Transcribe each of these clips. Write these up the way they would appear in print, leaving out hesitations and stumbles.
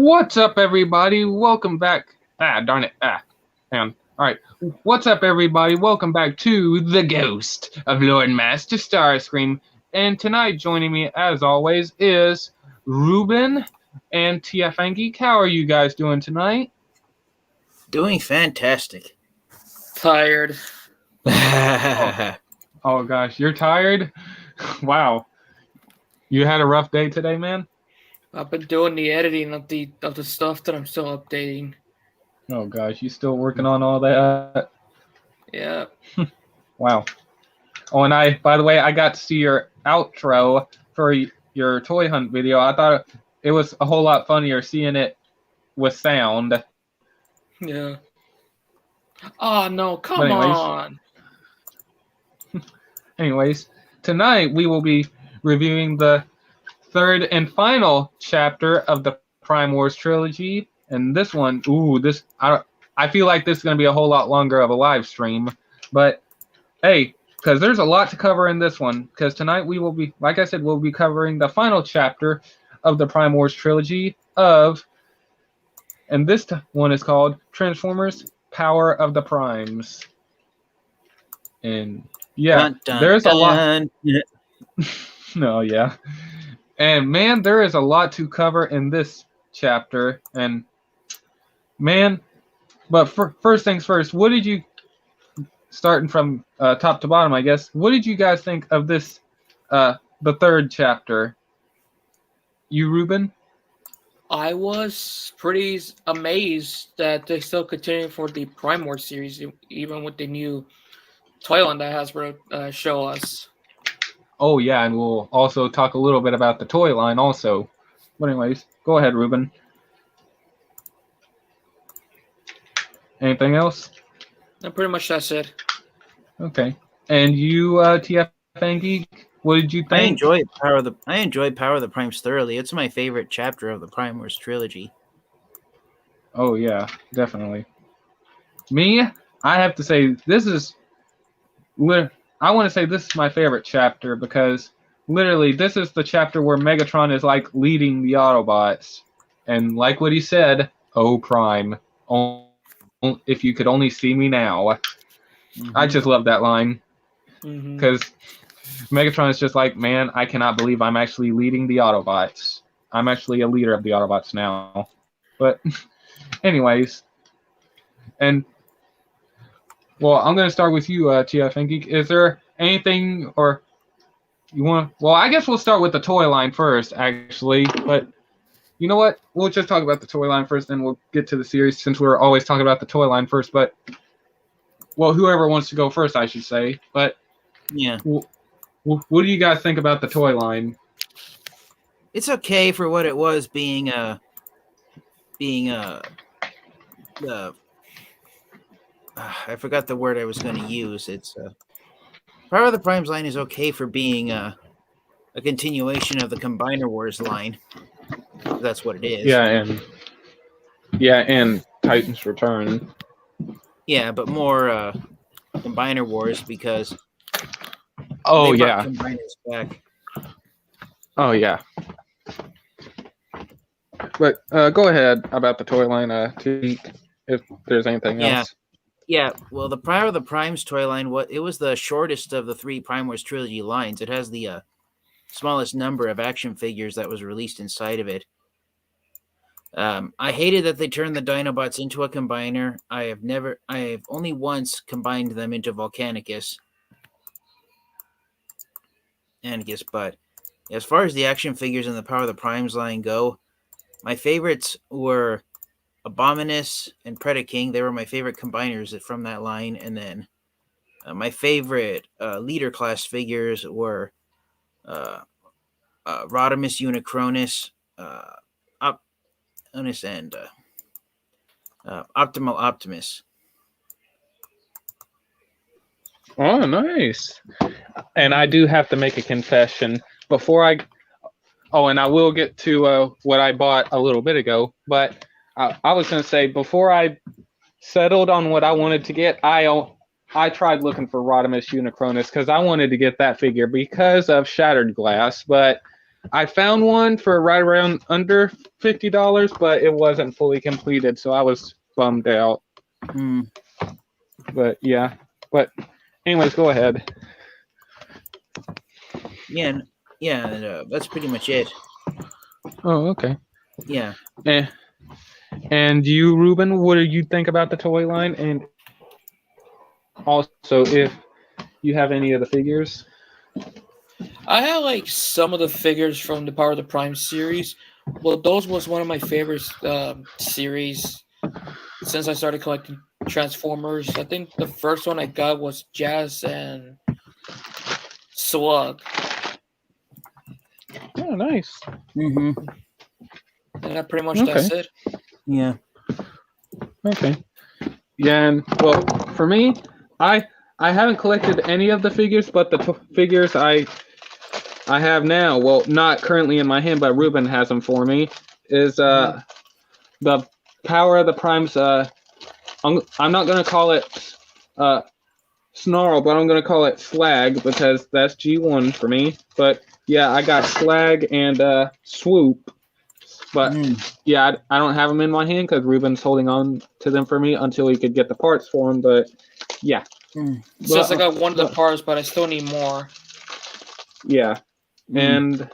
What's up, everybody? Welcome back. Darn it. Hang on. All right. What's up, everybody? Welcome back to The Ghost of Lord Master Starscream. And tonight, joining me, as always, is Ruben and TFN Geek. How are you guys doing tonight? Doing fantastic. Tired. Oh, gosh. You're tired? Wow. You had a rough day today, man? I've been doing the editing of the stuff that I'm still updating. Oh, gosh. You still working on all that? Yeah. Wow. Oh, and by the way, I got to see your outro for your toy hunt video. I thought it was a whole lot funnier seeing it with sound. Yeah. Oh, no. Come on. Anyways, tonight we will be reviewing the third and final chapter of the Prime Wars trilogy. And this one, I feel like this is going to be a whole lot longer of a live stream. But, hey, because there's a lot to cover in this one. Because tonight we will be, like I said, we'll be covering the final chapter of the Prime Wars trilogy and this one is called Transformers Power of the Primes. And, yeah, there's a lot. No, yeah. And, man, there is a lot to cover in this chapter. And, man, but first things first, what did you, starting from top to bottom, I guess, what did you guys think of this, the third chapter? You, Ruben? I was pretty amazed that they still continue for the Prime Wars series, even with the new toy line that Hasbro show us. Oh, yeah, and we'll also talk a little bit about the toy line also. But anyways, go ahead, Ruben. Anything else? And pretty much that's it. Okay. And you, TFN Geek, what did you think? I enjoyed Power of the Primes thoroughly. It's my favorite chapter of the Prime Wars trilogy. Oh, yeah, definitely. Me, I have to say, I want to say this is my favorite chapter because literally this is the chapter where Megatron is like leading the Autobots. And like what he said, oh, Prime, if you could only see me now. Mm-hmm. I just love that line. Because Megatron is just like, man, I cannot believe I'm actually leading the Autobots. I'm actually a leader of the Autobots now. But anyways, and well, I'm going to start with you, TF Geek. Is there anything or you want? Well, I guess we'll start with the toy line first, actually. But you know what? We'll just talk about the toy line first, then we'll get to the series since we're always talking about the toy line first. But well, whoever wants to go first, I should say. But yeah, what do you guys think about the toy line? It's okay for what it was, being I forgot the word I was going to use. It's Power of the Primes line is okay for being a continuation of the Combiner Wars line. That's what it is. Yeah, and Titan's Return. Yeah, but more Combiner Wars because oh they yeah, brought Combiners back. Oh yeah. But go ahead about the toy line, if there's anything else. Yeah, well, the Power of the Primes toy line, it was the shortest of the three Prime Wars trilogy lines. It has the smallest number of action figures that was released inside of it. I hated that they turned the Dinobots into a combiner. I have only once combined them into Volcanicus. But as far as the action figures in the Power of the Primes line go, my favorites were Abominus and Preda. They were my favorite combiners from that line. And then my favorite leader class figures were Rodimus Unicronus, Optimus, and Optimus. Oh, nice. And I do have to make a confession before and I will get to what I bought a little bit ago, but I was going to say, before I settled on what I wanted to get, I tried looking for Rodimus Unicronus because I wanted to get that figure because of Shattered Glass, but I found one for right around under $50, but it wasn't fully completed, so I was bummed out. But yeah, but anyways, go ahead. Yeah, that's pretty much it. Oh, okay. Yeah. And you, Ruben, what do you think about the toy line? And also, if you have any of the figures. I had like some of the figures from the Power of the Prime series. Well, those was one of my favorite series since I started collecting Transformers. I think the first one I got was Jazz and Slug. Oh, nice. Mm-hmm. And pretty much that's it. Yeah. Okay. Yeah, and well, for me, I haven't collected any of the figures, but the figures I have now, well, not currently in my hand, but Ruben has them for me, is the Power of the Primes. I'm not going to call it Snarl, but I'm going to call it Slag because that's G1 for me. But yeah, I got Slag and Swoop. But yeah, I don't have them in my hand because Ruben's holding on to them for me until he could get the parts for them. But yeah. Since I got one of the parts, but I still need more. Yeah. And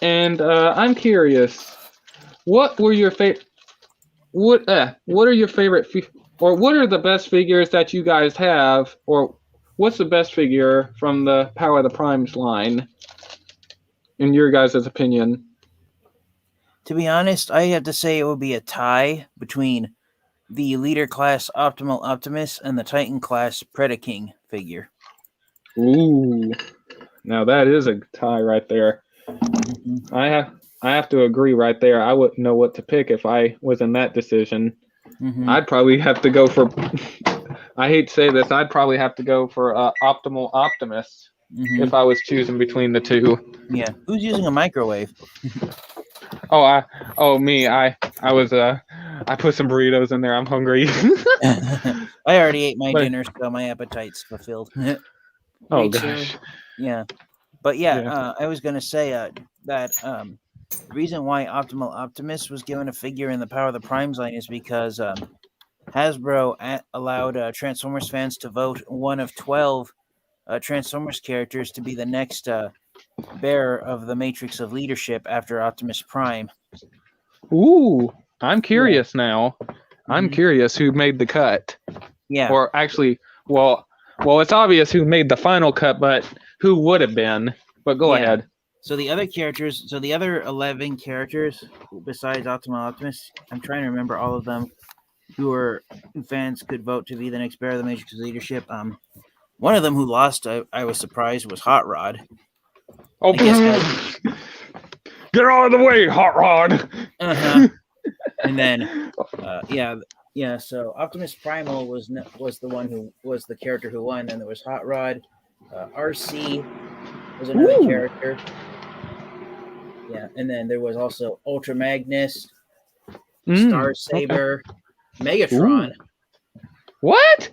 I'm curious, what were your favorite? What are your favorite, or what are the best figures that you guys have, or what's the best figure from the Power of the Primes line, in your guys' opinion? To be honest, I have to say it would be a tie between the Leader class Optimal Optimus and the Titan class Preda King figure. Ooh, now that is a tie right there. I have to agree right there. I wouldn't know what to pick if I was in that decision. I'd probably have to go for. I hate to say this, I'd probably have to go for Optimal Optimus if I was choosing between the two. Yeah, who's using a microwave? Me. I put some burritos in there. I'm hungry. I already ate my dinner, so my appetite's fulfilled. Oh gosh. Yeah, but I was gonna say that the reason why Optimal Optimus was given a figure in the Power of the Primes line is because Hasbro allowed Transformers fans to vote one of 12 Transformers characters to be the next bearer of the Matrix of Leadership after Optimus Prime. Ooh, I'm curious now. I'm curious who made the cut. Yeah. Or actually, well, it's obvious who made the final cut, but who would have been? But go ahead. So the other 11 characters besides Optimal Optimus, I'm trying to remember all of them who fans could vote to be the next bearer of the Matrix of Leadership. One of them who lost, I was surprised, was Hot Rod. Oh, get out of the way, Hot Rod! And then, so Optimus Primal was the one who was the character who won. Then there was Hot Rod. RC was another character. Yeah, and then there was also Ultra Magnus, Star Saber, Megatron. What?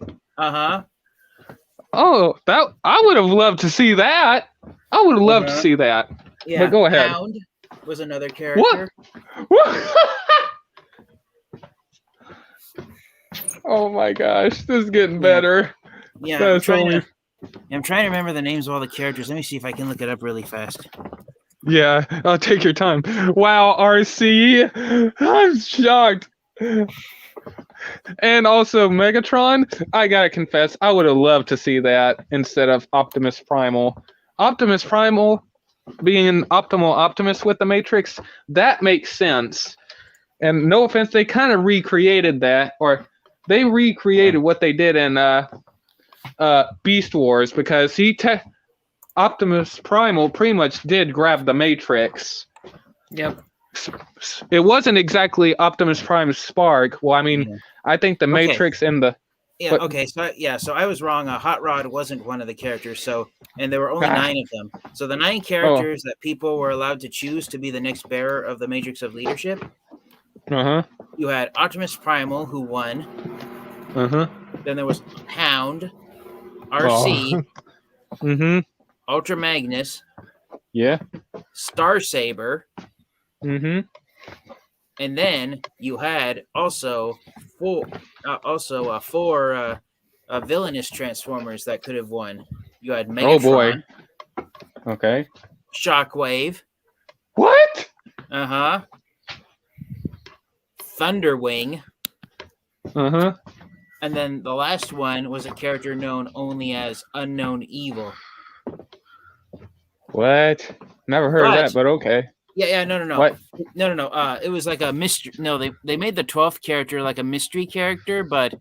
Oh, that I would have loved to see that. I would have loved to see that. Yeah, but go ahead. Hound was another character. What? Oh my gosh, this is getting better. Yeah, I'm trying to remember the names of all the characters. Let me see if I can look it up really fast. Yeah, I'll take your time. Wow, RC, I'm shocked. And also Megatron, I gotta confess, I would have loved to see that instead of Optimus Primal. Optimus Primal being Optimal Optimus with the Matrix, that makes sense. And no offense, they kind of recreated that, or they recreated what they did in Beast Wars, because Optimus Primal pretty much did grab the Matrix. Yep. It wasn't exactly Optimus Prime's spark. Well, I mean, I think the Matrix and the... Yeah, okay, so I was wrong. Hot Rod wasn't one of the characters, and there were only 9 of them. So the 9 characters that people were allowed to choose to be the next bearer of the Matrix of Leadership. You had Optimus Primal, who won. Then there was Hound, RC, Ultra Magnus, Yeah. Starsaber, Mm-hmm. and then you had also four villainous Transformers that could have won. You had Oh boy. Megatron, Okay. Shockwave, What? Thunderwing, Uh-huh. and then the last one was a character known only as Unknown Evil. What? Never heard of But that, but okay. no. What? No. It was like a mystery. No, they made the 12th character like a mystery character, but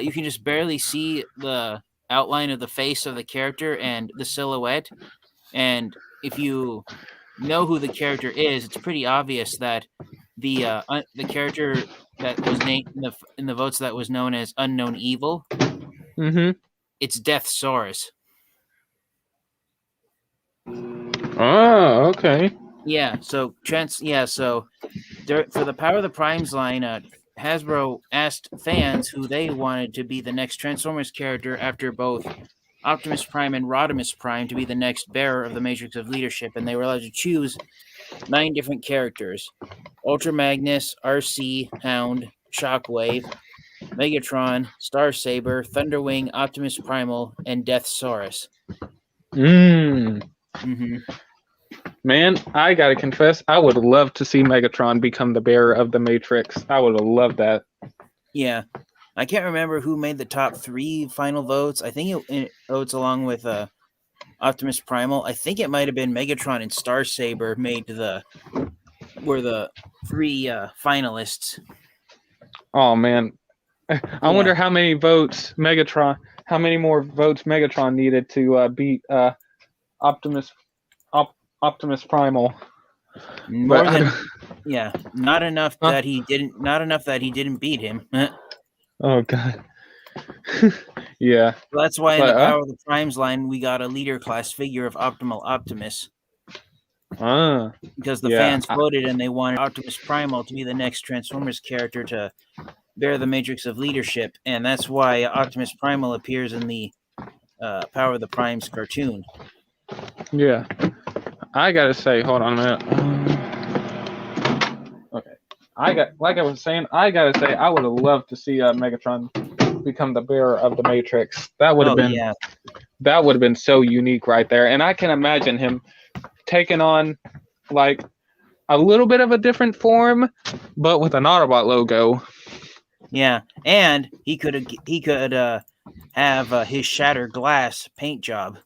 you can just barely see the outline of the face of the character and the silhouette. And if you know who the character is, it's pretty obvious that the character that was named in the votes that was known as Unknown Evil, Mm-hmm. it's Deathsaurus. Oh, okay. Yeah. So for the Power of the Primes line, Hasbro asked fans who they wanted to be the next Transformers character after both Optimus Prime and Rodimus Prime to be the next bearer of the Matrix of Leadership, and they were allowed to choose 9 different characters: Ultra Magnus, RC, Hound, Shockwave, Megatron, Starsaber, Thunderwing, Optimus Primal, and Deathsaurus. Mm-hmm. Man, I gotta confess, I would love to see Megatron become the bearer of the Matrix. I would have loved that. Yeah. I can't remember who made the top 3 final votes. I think it votes along with Optimus Primal. I think it might have been Megatron and Starsaber were the 3 finalists. Oh man, I wonder how many more votes Megatron needed to beat Optimus Primal. Not enough that he didn't beat him. Oh god. Yeah. Well, that's why in the Power of the Primes line we got a leader class figure of Optimal Optimus. Because the fans voted and they wanted Optimus Primal to be the next Transformers character to bear the Matrix of Leadership, and that's why Optimus Primal appears in the Power of the Primes cartoon. Yeah. I gotta say, hold on a minute. Okay. I was saying, I gotta say, I would have loved to see Megatron become the bearer of the Matrix. That would have been so unique right there. And I can imagine him taking on like a little bit of a different form, but with an Autobot logo. Yeah, and he could have his shattered glass paint job.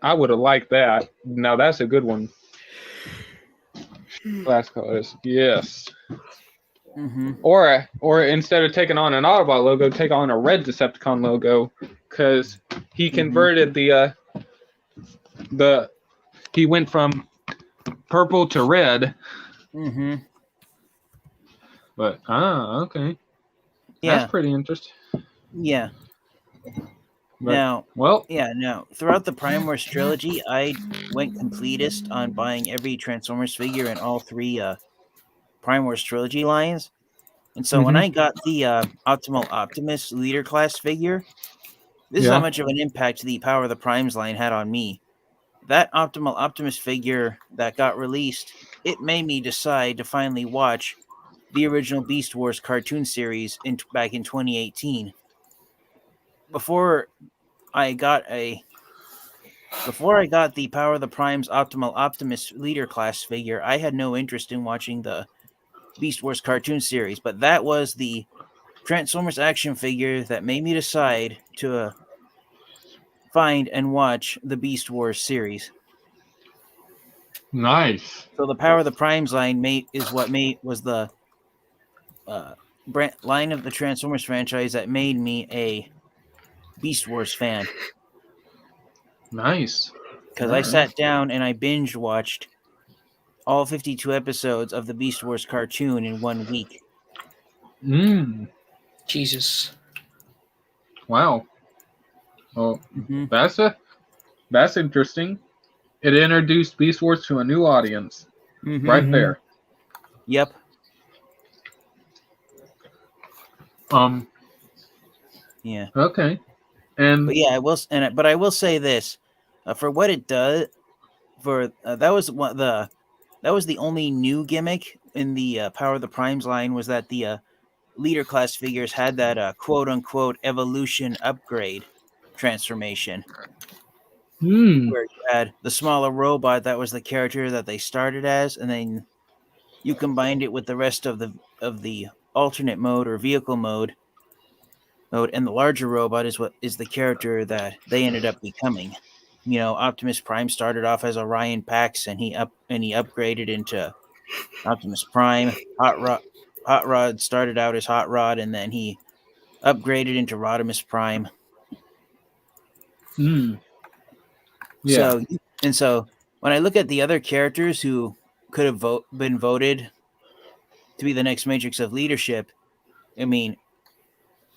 I would have liked that. Now that's a good one. Glass colors, yes. Mm-hmm. Or instead of taking on an Autobot logo, take on a red Decepticon logo, because he converted he went from purple to red. Mm-hmm. But okay. Yeah. That's pretty interesting. Yeah. But, throughout the Prime Wars trilogy, I went completist on buying every Transformers figure in all 3 Prime Wars trilogy lines. And so when I got the Optimal Optimus leader class figure, this is how much of an impact the Power of the Primes line had on me. That Optimal Optimus figure that got released, it made me decide to finally watch the original Beast Wars cartoon series back in 2018. Before I got the Power of the Primes Optimal Optimus leader class figure, I had no interest in watching the Beast Wars cartoon series, but that was the Transformers action figure that made me decide to find and watch the Beast Wars series. Nice. So the Power of the Primes line was the line of the Transformers franchise that made me a Beast Wars fan. Nice. Because I sat down and I binge watched all 52 episodes of the Beast Wars cartoon in 1 week. Jesus. Wow. Well, that's interesting. It introduced Beast Wars to a new audience. Right there. Yep. Yeah. Okay. But yeah, I will say this, for what it does. That was the only new gimmick in the Power of the Primes line, was that the leader class figures had that quote unquote evolution upgrade transformation, where you had the smaller robot that was the character that they started as, and then you combined it with the rest of the alternate mode or vehicle mode, and the larger robot is the character that they ended up becoming. Optimus Prime started off as Orion Pax, and he upgraded into Optimus Prime. Hot Rod started out as Hot Rod, and then he upgraded into Rodimus Prime. Yeah. So when I look at the other characters who could have been voted to be the next Matrix of Leadership, I mean,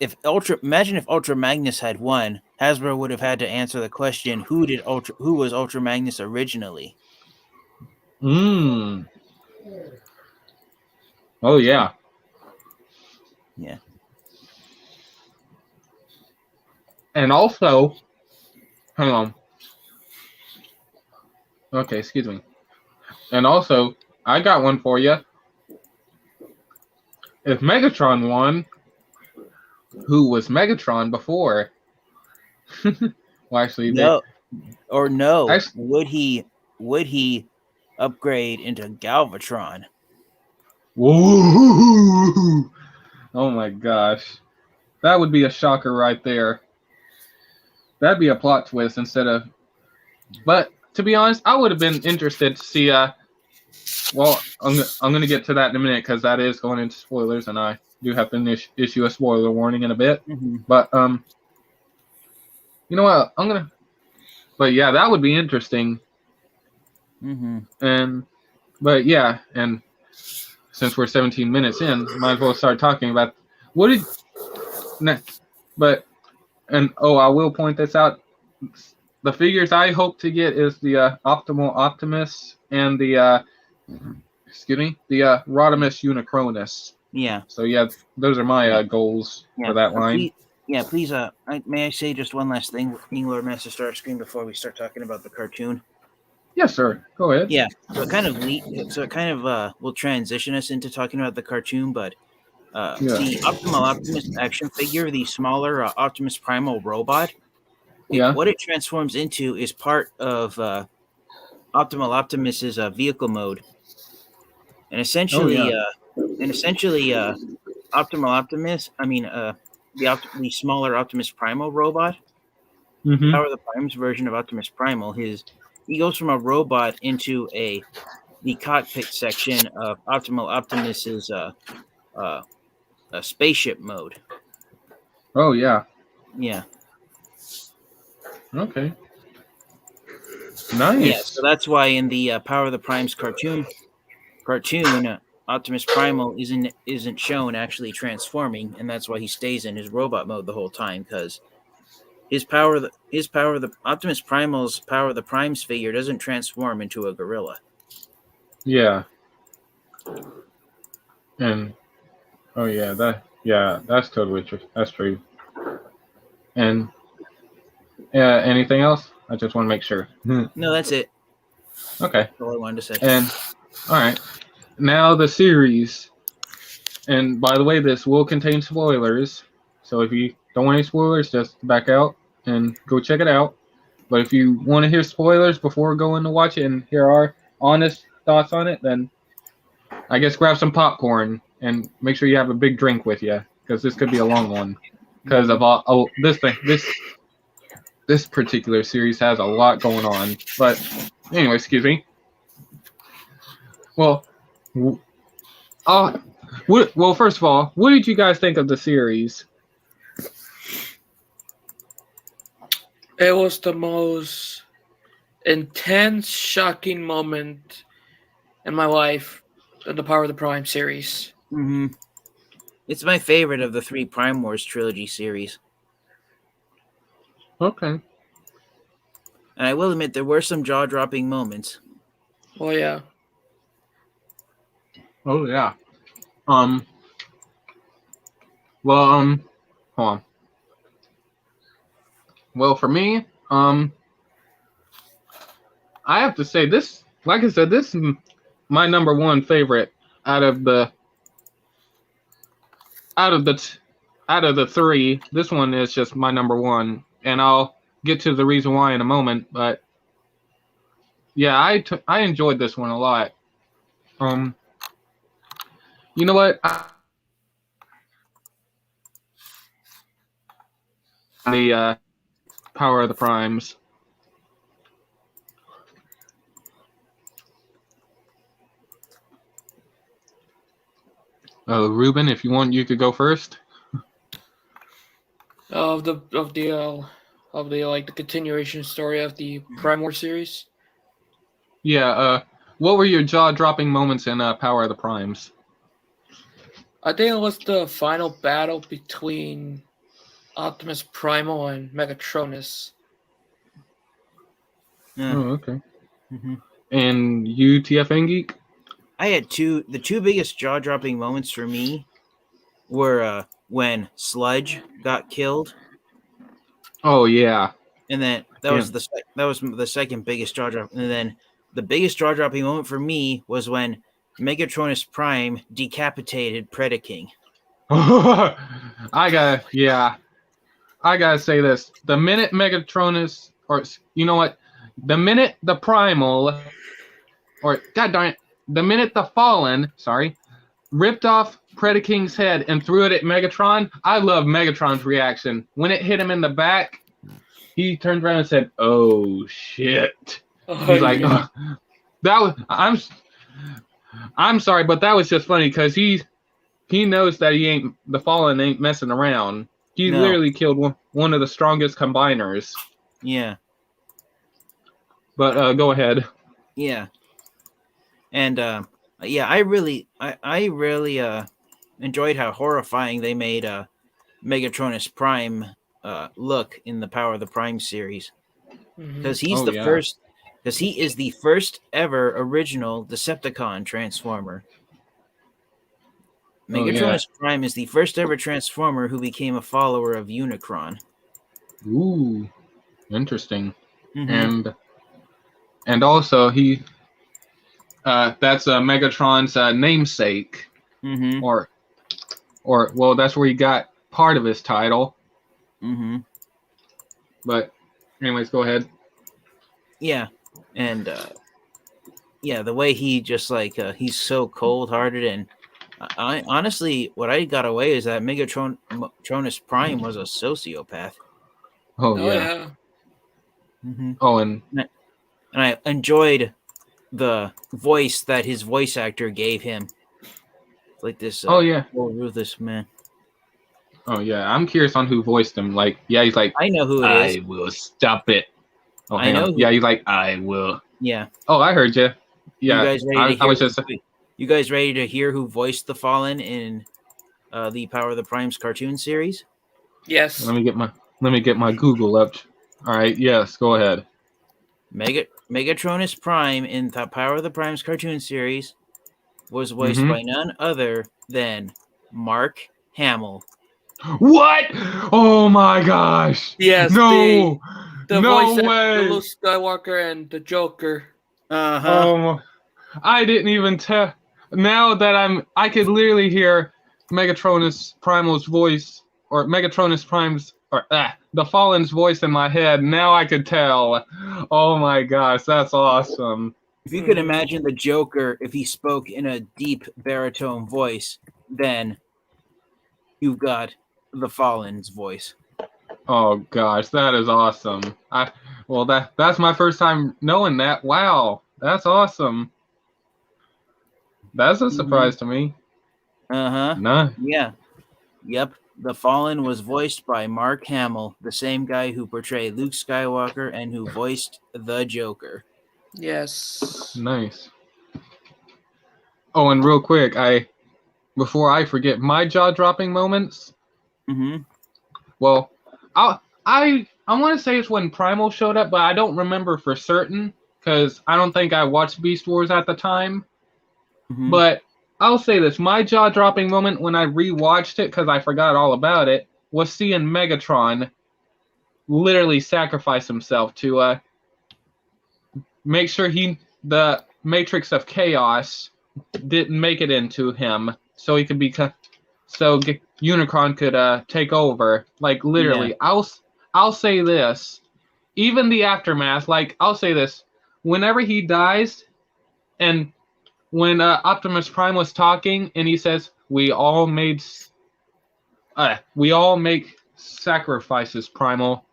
imagine if Ultra Magnus had won, Hasbro would have had to answer the question: who was Ultra Magnus originally? Oh yeah. Yeah. And also, hang on. Okay, excuse me. And also, I got one for you. If Megatron won, who was Megatron before? Well, actually, No. Actually, would he upgrade into Galvatron? whoa! Oh my gosh, that would be a shocker right there. That'd be a plot twist instead of. But to be honest, I would have been interested to see. Well, I'm gonna get to that in a minute because that is going into spoilers, and I do have to issue a spoiler warning in a bit. Mm-hmm. But you know what? But yeah, that would be interesting. Mm-hmm. But yeah, and since we're 17 minutes in, might as well start talking about what did. But I will point this out. The figures I hope to get is the Optimal Optimus and the the Rodimus Unicronus. Yeah. So yeah, those are my goals for that line. Please, may I say just one last thing, Lord Master Starscream, before we start talking about the cartoon? Yes, sir. Go ahead. Yeah. So it kind of will transition us into talking about the cartoon, but the Optimal Optimus action figure, the smaller Optimus Primal robot, what it transforms into is part of Optimal Optimus's vehicle mode, and essentially, Optimal Optimus. I mean, the smaller Optimus Primal robot, Power of the Primes version of Optimus Primal. He goes from a robot into the cockpit section of Optimal Optimus's spaceship mode. Oh yeah. Yeah. Okay. Nice. Yeah, so that's why in the Power of the Primes cartoon, Optimus Primal isn't shown actually transforming, and that's why he stays in his robot mode the whole time, because Optimus Primal's Power of the Primes figure doesn't transform into a gorilla. Yeah. And that's totally true. That's true. And anything else? I just want to make sure. No, that's it. Okay. That's all I wanted to say. And all right. Now the series. And by the way, this will contain spoilers. So if you don't want any spoilers, just back out and go check it out. But if you want to hear spoilers before going to watch it and hear our honest thoughts on it, then I guess grab some popcorn and make sure you have a big drink with you, because this could be a long one. Because of this particular series has a lot going on. But anyway, excuse me. Well, first of all, what did you guys think of the series? It was the most intense, shocking moment in my life in the Power of the Prime series. Mm-hmm. It's my favorite of the 3 Prime Wars trilogy series. Okay. And I will admit there were some jaw-dropping moments. Oh yeah. Oh yeah. Hold on. Well, for me, I have to say this. Like I said, this is my number one favorite out of the out of the t- out of the three. This one is just my number one, and I'll get to the reason why in a moment. But yeah, I enjoyed this one a lot. Um, you know what? The Power of the Primes. Ruben, if you want, you could go first. Of the like the continuation story of the Prime War series. Yeah. What were your jaw-dropping moments in Power of the Primes? I think it was the final battle between Optimus Primal and Megatronus. Yeah. Oh, okay. Mm-hmm. And you, TFN Geek? I had the two biggest jaw-dropping moments for me were when Sludge got killed. Oh yeah. And then that was the second biggest jaw drop. And then the biggest jaw dropping moment for me was when Megatronus Prime decapitated Preda King. I gotta say this. The minute Megatronus, or you know what? The minute the Primal, or god darn it, the minute the Fallen, ripped off Predaking's head and threw it at Megatron, I love Megatron's reaction. When it hit him in the back, he turned around and said, "Oh shit." He's like, yeah. oh, that was I'm sorry, but that was just funny because he knows that the Fallen ain't messing around. He literally killed one of the strongest combiners. Yeah. But go ahead. Yeah. And yeah, I really enjoyed how horrifying they made Megatronus Prime look in the Power of the Prime series. Because he's first, because he is the first ever original Decepticon Transformer. Megatronus Prime is the first ever Transformer who became a follower of Unicron. Ooh, interesting. And also he that's Megatron's namesake, or well, that's where he got part of his title. But anyways, go ahead. Yeah, and yeah, the way he just like he's so cold-hearted, and I honestly, what I got away is that Megatronus Prime was a sociopath. Oh yeah. Oh, and I enjoyed the voice that his voice actor gave him. Like this. Ruthless man. Oh yeah, I'm curious on who voiced him. Like, yeah, he's like, I know who it is. I will stop it. Oh, I know. Yeah, he's like, I will. Yeah. Oh, I heard you. Yeah. You guys ready to hear? You guys ready to hear who voiced the Fallen in the Power of the Primes cartoon series? Yes. Let me get my Google up. All right. Yes. Go ahead. Megatronus Prime in the Power of the Primes cartoon series was voiced by none other than Mark Hamill. What? Oh my gosh! Yes. No. The no voice way. of Luke Skywalker and the Joker. I didn't even tell. Now that I could literally hear Megatronus Primal's voice, or Megatronus Prime's, or the Fallen's voice in my head. Now I could tell. Oh my gosh, that's awesome. If you could imagine the Joker, if he spoke in a deep baritone voice, then you've got the Fallen's voice. Oh gosh, that is awesome. That's my first time knowing that. Wow, that's awesome. That's a surprise to me. No. Yeah. Yep. The Fallen was voiced by Mark Hamill, the same guy who portrayed Luke Skywalker and who voiced the Joker. Yes. Nice. Oh, and real quick, before I forget my jaw-dropping moments. Well, I want to say it's when Primal showed up, but I don't remember for certain because I don't think I watched Beast Wars at the time. But I'll say this: my jaw-dropping moment when I rewatched it because I forgot all about it was seeing Megatron literally sacrifice himself to make sure the Matrix of Chaos didn't make it into him, so he could Unicron could take over. Like literally, I'll say this. Even the aftermath, like I'll say this. Whenever he dies, and when Optimus Prime was talking, and he says, we all make sacrifices, Primal,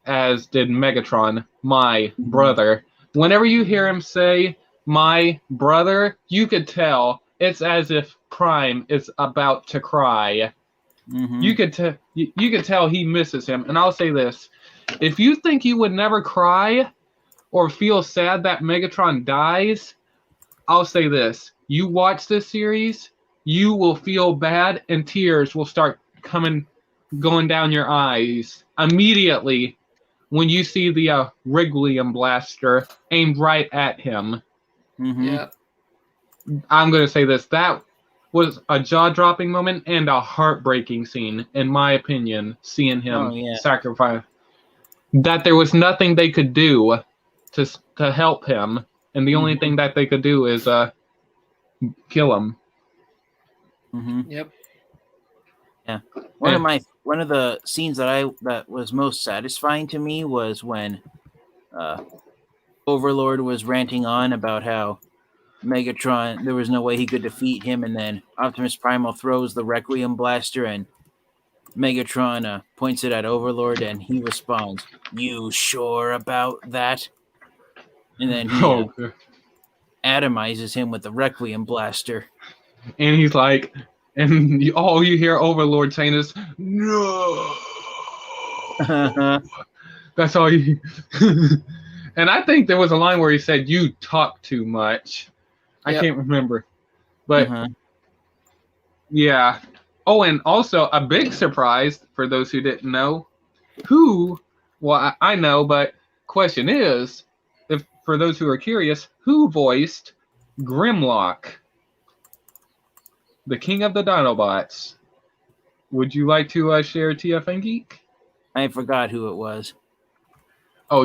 as did Megatron, my brother. Whenever you hear him say, my brother, you could tell it's as if Prime is about to cry. Mm-hmm. You could tell he misses him. And I'll say this. If you think you would never cry or feel sad that Megatron dies, I'll say this. You watch this series, you will feel bad and tears will start going down your eyes immediately when you see the Requiem blaster aimed right at him. Mm-hmm. Yeah. I'm going to say this. That was a jaw-dropping moment and a heartbreaking scene, in my opinion, seeing him sacrifice. That there was nothing they could do to help him, and the only thing that they could do is kill him. Mm-hmm. Yep. Yeah. One of the scenes that was most satisfying to me was when Overlord was ranting on about how Megatron, there was no way he could defeat him, and then Optimus Primal throws the Requiem blaster, and Megatron points it at Overlord, and he responds, "You sure about that?" And then he atomizes him with the Requiem blaster. And he's like, and all you hear Overlord saying is, no. That's all you. And I think there was a line where he said, you talk too much. I can't remember. But yeah. Oh, and also a big surprise for those who didn't know. I know, but question is, if for those who are curious, who voiced Grimlock, the king of the Dinobots? Would you like to share TF and Geek? I forgot who it was. Oh,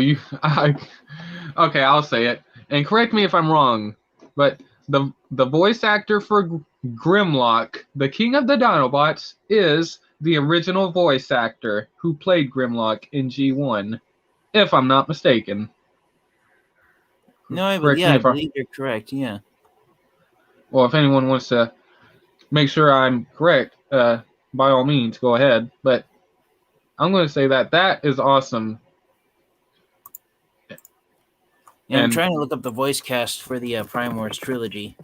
okay, I'll say it. And correct me if I'm wrong, but the voice actor for Grimlock, the king of the Dinobots, is the original voice actor who played Grimlock in G1, if I'm not mistaken. No, I believe you're correct, yeah. Well, if anyone wants to make sure I'm correct, by all means, go ahead. But I'm going to say that is awesome. Yeah, I'm trying to look up the voice cast for the Prime Wars trilogy.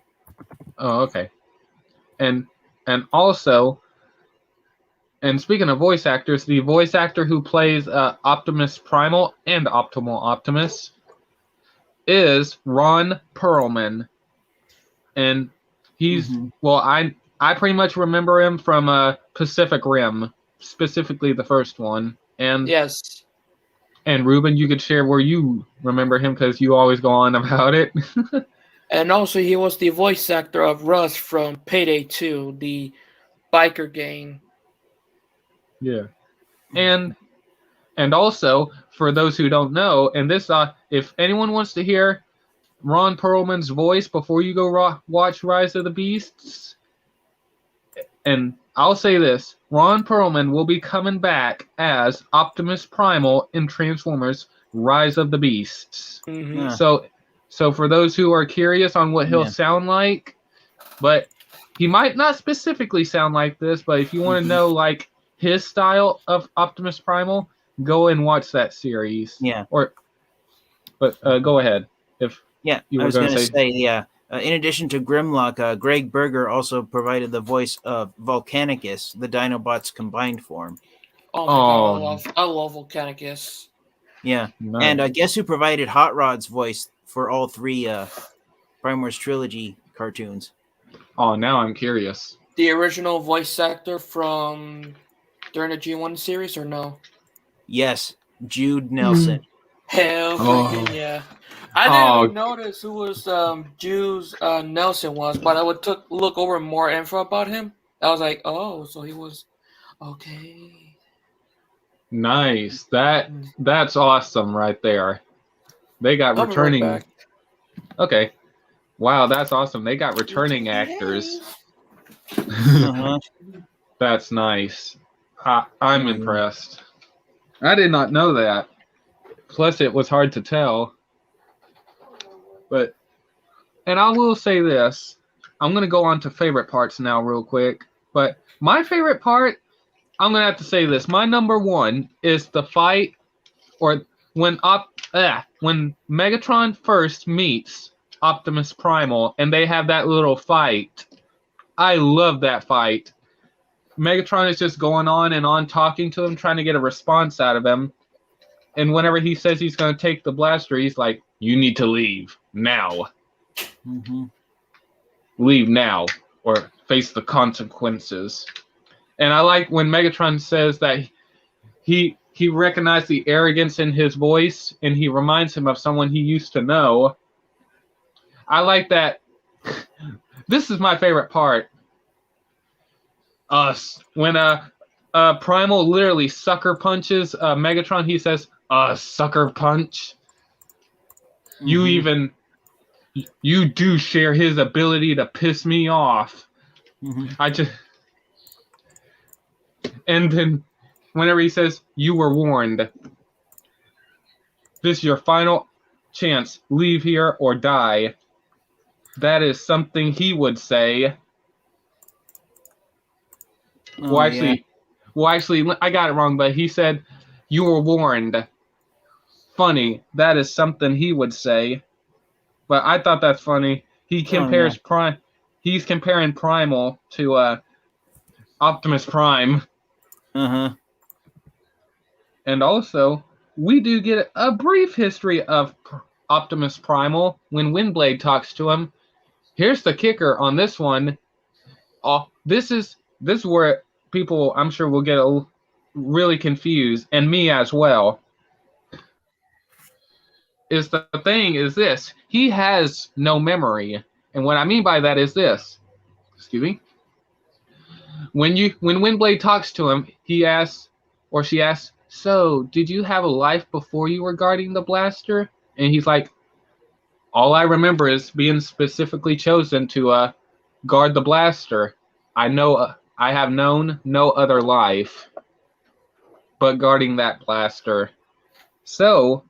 Oh, okay. And also, and speaking of voice actors, the voice actor who plays Optimus Primal and Optimal Optimus is Ron Perlman. And he's, well, I pretty much remember him from Pacific Rim, specifically the first one. And yes. And Ruben, you could share where you remember him because you always go on about it. And also, he was the voice actor of Russ from Payday 2, the biker gang. Yeah. And also, for those who don't know, and this, if anyone wants to hear Ron Perlman's voice before you go watch Rise of the Beasts, and I'll say this, Ron Perlman will be coming back as Optimus Primal in Transformers Rise of the Beasts. Mm-hmm. Yeah. So for those who are curious on what he'll sound like, but he might not specifically sound like this, but if you want to know like his style of Optimus Primal, go and watch that series. Yeah. But go ahead. If you I were was going to say, in addition to Grimlock, Greg Berger also provided the voice of Volcanicus, the Dinobots' combined form. Oh my God, I love Volcanicus. Yeah. Nice. And guess who provided Hot Rod's voice for all three Prime Wars trilogy cartoons? Oh, now I'm curious. The original voice actor from during the G1 series, or no? Yes, Jude Nelson. Hell freaking yeah. I didn't even notice who was Jude Nelson was, but I would look over more info about him. I was like, oh, so he was okay. Nice. That's awesome right there. They got I'll be right returning. back. Okay. Wow, that's awesome. They got returning actors. Uh-huh. That's nice. I'm Yeah. impressed. I did not know that. Plus, it was hard to tell. And I will say this. I'm going to go on to favorite parts now real quick. But my favorite part, I'm going to have to say this. My number one is the fight, or when Megatron first meets Optimus Primal, and they have that little fight. I love that fight. Megatron is just going on and on talking to him, trying to get a response out of him. And whenever he says he's going to take the blaster, he's like, "You need to leave now. Mm-hmm. Leave now, or face the consequences." And I like when Megatron says that he recognized the arrogance in his voice, and he reminds him of someone he used to know. I like that. This is my favorite part. When Primal literally sucker punches Megatron, he says, "Sucker punch." Mm-hmm. You do share his ability to piss me off. Mm-hmm. And then whenever he says, "You were warned. This is your final chance. Leave here or die." That is something he would say. Oh, Well, actually, I got it wrong, but he said, "You were warned." Funny. That is something he would say. But I thought that's funny. He compares He's comparing Primal to Optimus Prime. Uh-huh. And also, we do get a brief history of Optimus Primal when Windblade talks to him. Here's the kicker on this one. This is where people, I'm sure, will get really confused, and me as well. The thing is this: he has no memory, and what I mean by that is this. Excuse me. When Windblade talks to him, he asks, or she asks, "So, did you have a life before you were guarding the blaster?" And he's like, "All I remember is being specifically chosen to guard the blaster. I have known no other life but guarding that blaster." So,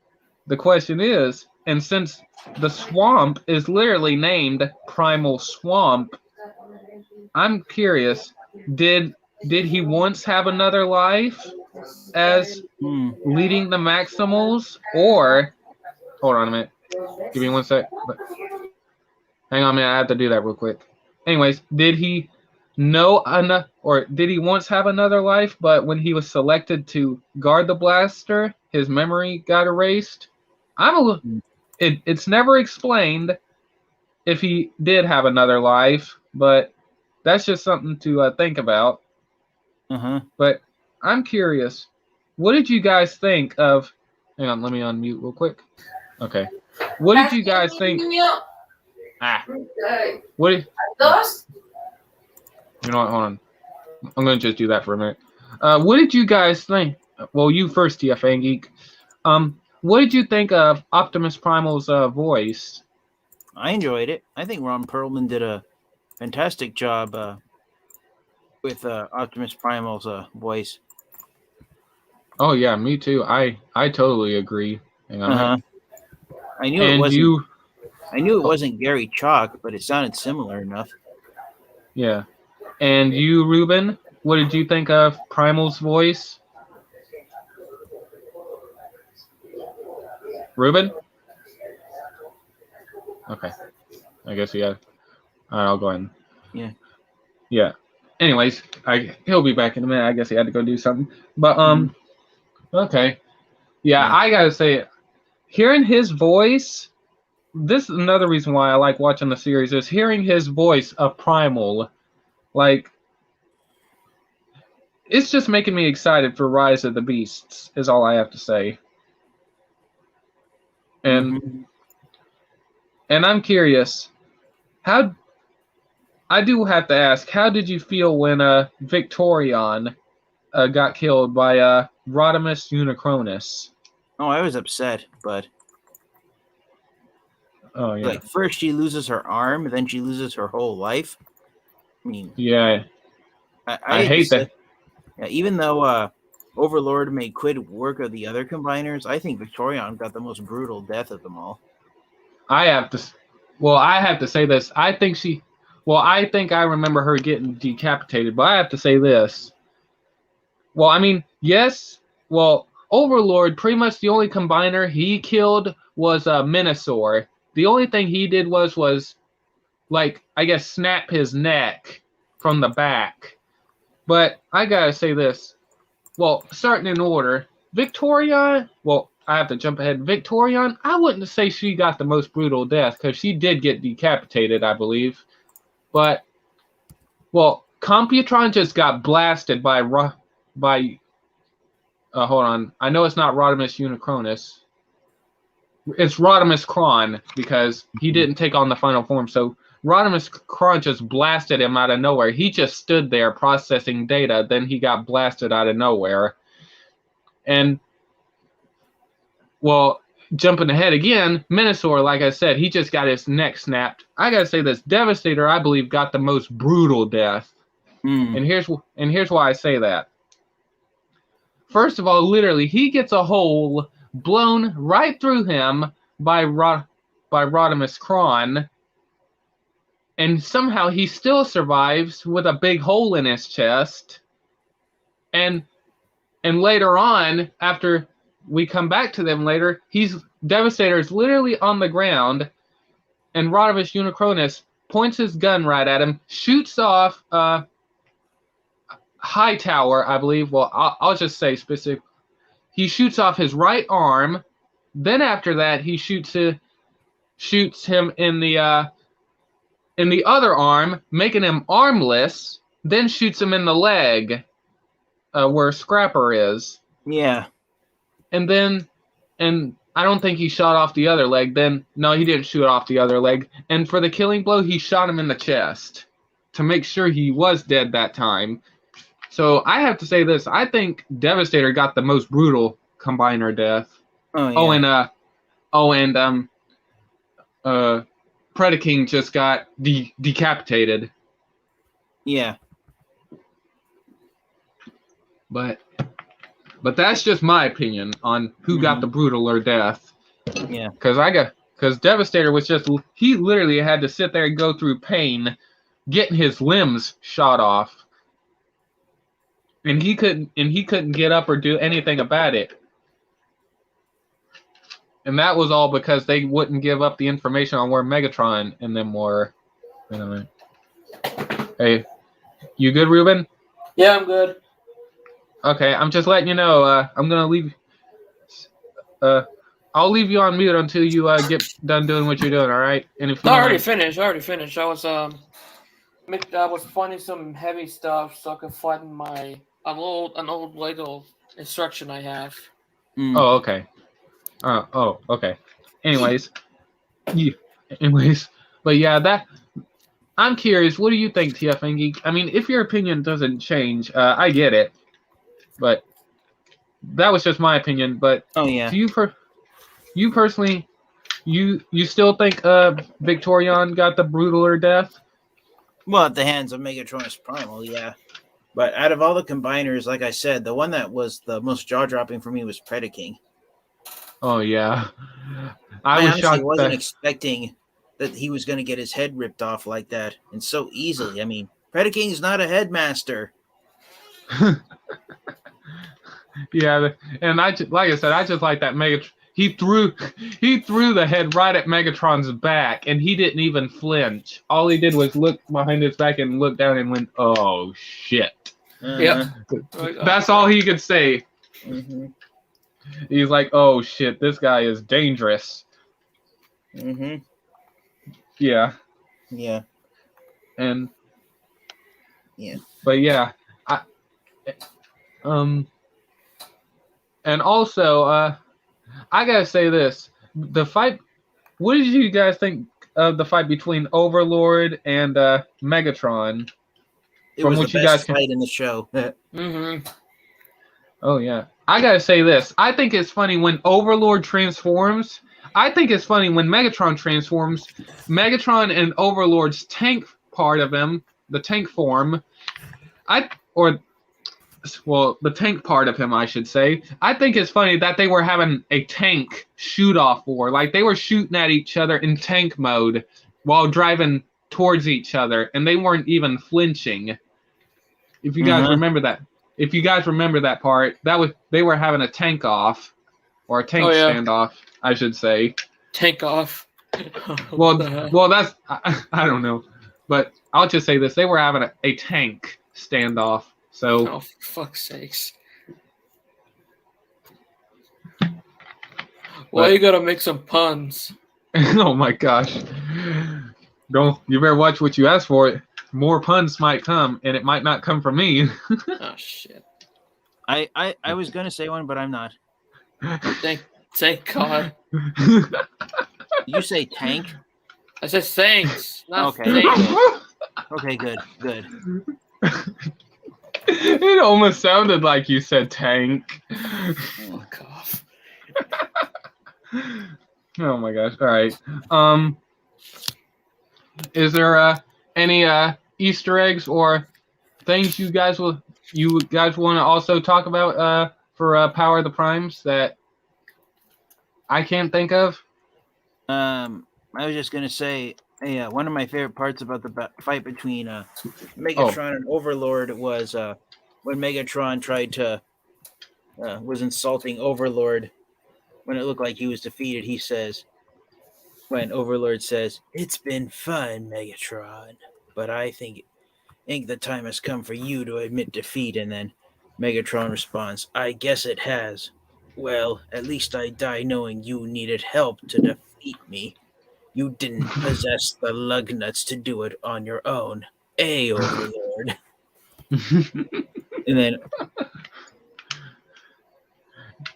the question is, and since the swamp is literally named Primal Swamp, I'm curious, did he once have another life as leading the Maximals? Or, hold on a minute. Give me one sec. Hang on a minute, I have to do that real quick. Anyways, did he did he once have another life, but when he was selected to guard the blaster, his memory got erased? It's never explained if he did have another life, but that's just something to think about. Uh-huh. But I'm curious, what did you guys think of... Hang on, let me unmute real quick. Okay. What did you guys think... What did... You know what, hold on. I'm going to just do that for a minute. What did you guys think? Well, you first, TFA Geek. What did you think of Optimus Primal's voice? I enjoyed it. I think Ron Perlman did a fantastic job with Optimus Primal's voice. Oh yeah, me too. I totally agree. Hang on. Uh-huh. I knew it wasn't Gary Chalk, but it sounded similar enough. Yeah. And you, Ruben, what did you think of Primal's voice? Ruben? Okay. I guess yeah. All right, I'll go ahead. Yeah. Yeah. Anyways, he'll be back in a minute. I guess he had to go do something. But okay. Yeah, I gotta say, hearing his voice, this is another reason why I like watching the series, is hearing his voice of Primal. Like, it's just making me excited for Rise of the Beasts, is all I have to say. And I'm curious, I do have to ask, how did you feel when Victorion got killed by Rodimus Unicronus. Oh, I was upset, but Oh yeah, like first she loses her arm, then she loses her whole life. I mean, yeah. I hate to hate say, that. yeah, even though Overlord made quit work of the other combiners, I think Victorion got the most brutal death of them all. I have to. Well, I have to say this. I think she. Well, I think I remember her getting decapitated, but I have to say this. Well, I mean, yes. Well, Overlord, pretty much the only combiner he killed was Minosaur. The only thing he did was like, I guess, snap his neck from the back. But I gotta say this. Well, starting in order, Victorion. Well, I have to jump ahead. Victorion, I wouldn't say she got the most brutal death because she did get decapitated, I believe. But well, Computron just got blasted by hold on. I know it's not Rodimus Unicronus. It's Rodimus Kron because he didn't take on the final form. So Rodimus Kron just blasted him out of nowhere. He just stood there processing data. Then he got blasted out of nowhere. And, well, jumping ahead again, Minosaur, like I said, he just got his neck snapped. I gotta say this, Devastator, I believe, got the most brutal death. And here's why I say that. First of all, literally, he gets a hole blown right through him by Rodimus Kron, and somehow he still survives with a big hole in his chest. And later on, after we come back to them later, Devastator is literally on the ground, and Rodimus Unicronus points his gun right at him, shoots off Hightower, I believe. Well, I'll just say specific. He shoots off his right arm. Then after that, he shoots him in the other arm, making him armless. Then shoots him in the leg, where Scrapper is. Yeah. And I don't think he shot off the other leg. Then no, he didn't shoot off the other leg. And for the killing blow, he shot him in the chest to make sure he was dead that time. So I have to say this. I think Devastator got the most brutal combiner death. Oh, yeah. And Predaking just got decapitated. Yeah. But that's just my opinion on who got the brutaler death. Yeah. Because Devastator was he literally had to sit there and go through pain getting his limbs shot off. And he couldn't get up or do anything about it. And that was all because they wouldn't give up the information on where Megatron and them were. Hey, you good, Ruben? Yeah, I'm good. Okay, I'm just letting you know. I'm gonna leave. I'll leave you on mute until you get done doing what you're doing. All right? And if you I already finished. I was finding some heavy stuff so I could find an old Lego instruction I have. Oh, okay. Okay. Anyways, but yeah, I'm curious. What do you think, TF Geek? I mean, if your opinion doesn't change, I get it. But that was just my opinion. But oh yeah, do you personally, you still think Victorion got the brutaler death? Well, at the hands of Megatronus Primal, yeah. But out of all the combiners, like I said, the one that was the most jaw-dropping for me was Predaking. Oh yeah, I was honestly shocked wasn't expecting that he was going to get his head ripped off like that and so easily. I mean, Predaking's not a headmaster. Yeah, and like I said, I just like that Megatron. He threw the head right at Megatron's back, and he didn't even flinch. All he did was look behind his back and look down and went, "Oh shit!" Yep. That's all he could say. Mm-hmm. He's like, "Oh shit, this guy is dangerous." Mm-hmm. Yeah. Yeah. And. Yeah. But yeah, and also, I gotta say this: the fight. What did you guys think of the fight between Overlord and Megatron? It was the best fight in the show. Mm-hmm. Oh yeah. I gotta say this. I think it's funny when Overlord transforms. I think it's funny when Megatron transforms. Megatron and Overlord's tank part of him, the tank form, the tank part of him, I should say. I think it's funny that they were having a tank shoot-off war. Like, they were shooting at each other in tank mode while driving towards each other, and they weren't even flinching. If you guys remember that. If you guys remember that part, they were having a tank off, or a tank standoff, I should say. Tank off. well, that's I don't know, but I'll just say this: they were having a tank standoff. So, oh, for fuck's sakes! Why you gotta make some puns? Oh my gosh! You better watch what you ask for. More puns might come, and it might not come from me. Oh shit! I was gonna say one, but I'm not. Thank God. Did you say tank? I said thanks. Not Okay. thanks. Okay, good. It almost sounded like you said tank. Fuck off. Oh my gosh! All right. Is there any Easter eggs or things you guys want to also talk about for Power of the Primes that I can't think of? I was just gonna say, one of my favorite parts about the fight between Megatron and Overlord was when Megatron tried to was insulting Overlord when it looked like he was defeated. He says, when Overlord says, "It's been fun, Megatron, but I think the time has come for you to admit defeat." And then Megatron responds, "I guess it has. Well, at least I die knowing you needed help to defeat me. You didn't possess the lug nuts to do it on your own. Overlord." And then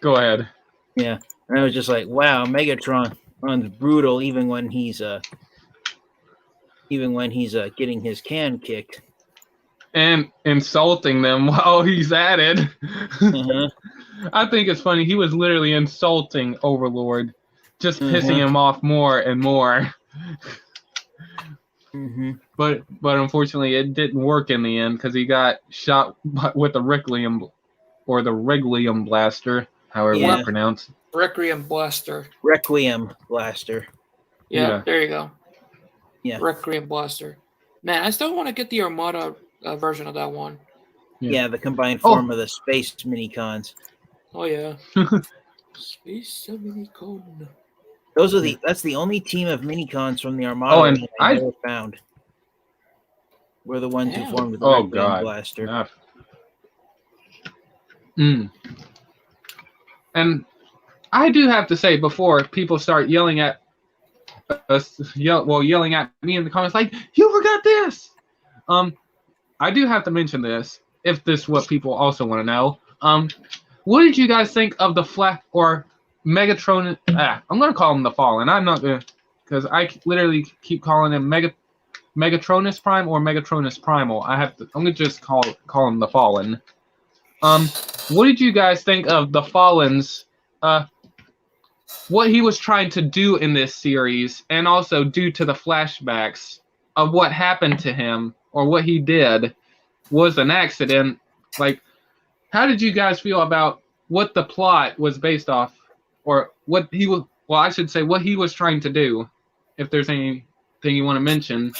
Go ahead. yeah, and I was just like, wow, Megatron's brutal even when he's getting his can kicked. And insulting them while he's at it. I think it's funny. He was literally insulting Overlord, just pissing him off more and more. But unfortunately, it didn't work in the end because he got shot with the Requiem blaster, however you pronounce it. Requiem blaster. Requiem blaster. Yeah, there you go. Yeah. Requiem blaster. Man, I still want to get the Armada version of that one. Yeah, the combined form of the space minicons. Oh yeah. Space minicon. That's the only team of minicons from the Armada that I never found. We're the ones who formed the Requiem blaster. And I do have to say, before people start yelling at us, yelling at me in the comments, like, you forgot this. I do have to mention this, if this is what people also want to know. What did you guys think of the Megatron? I'm gonna call him the Fallen. I'm not gonna, because I literally keep calling him Megatronus Prime or Megatronus Primal. I'm gonna just call him the Fallen. What did you guys think of the Fallen's what he was trying to do in this series, and also due to the flashbacks of what happened to him or what he did was an accident? Like, how did you guys feel about what the plot was based off, or what he was? Well, I should say what he was trying to do. If there's anything you want to mention.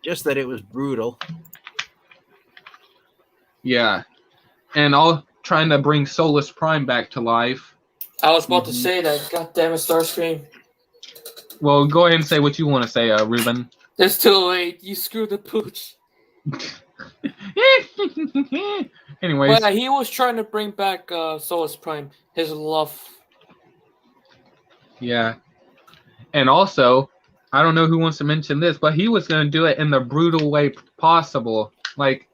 Just that it was brutal. Yeah, and all trying to bring Solus Prime back to life. I was about to say that. God damn it, Starscream. Well, go ahead and say what you want to say, Ruben. It's too late. You screwed the pooch. Anyways. But he was trying to bring back Solus Prime, his love. Yeah. And also, I don't know who wants to mention this, but he was going to do it in the brutal way possible. Like,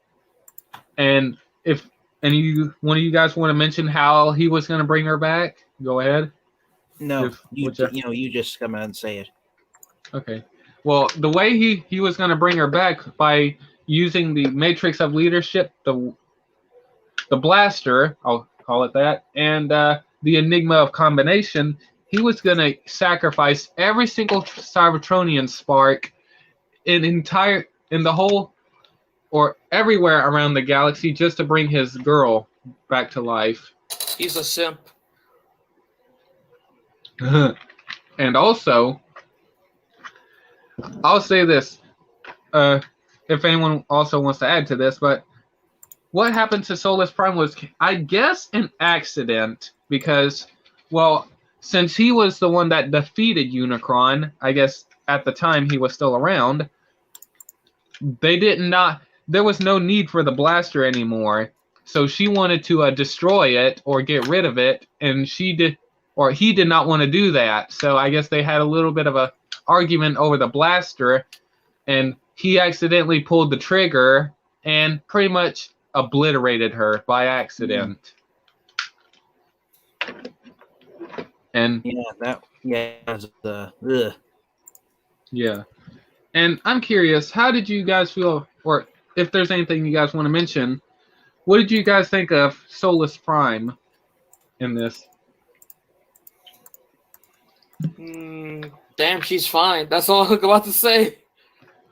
and if one of you guys want to mention how he was going to bring her back, go ahead. No, you just come out and say it. Okay. Well, the way he was going to bring her back by using the Matrix of Leadership, the the blaster, I'll call it that, and the Enigma of Combination, he was going to sacrifice every single Cybertronian spark in the whole or everywhere around the galaxy just to bring his girl back to life. He's a simp. And also, I'll say this, if anyone also wants to add to this, but what happened to Solus Prime was, I guess, an accident, because, well, since he was the one that defeated Unicron, I guess at the time he was still around, there was no need for the blaster anymore. So she wanted to destroy it or get rid of it, and he did not want to do that. So I guess they had a little bit of a argument over the blaster, and he accidentally pulled the trigger and pretty much obliterated her by accident. And yeah. And I'm curious, how did you guys feel, or if there's anything you guys want to mention, what did you guys think of Solus Prime in this? Damn, she's fine. That's all I'm about to say.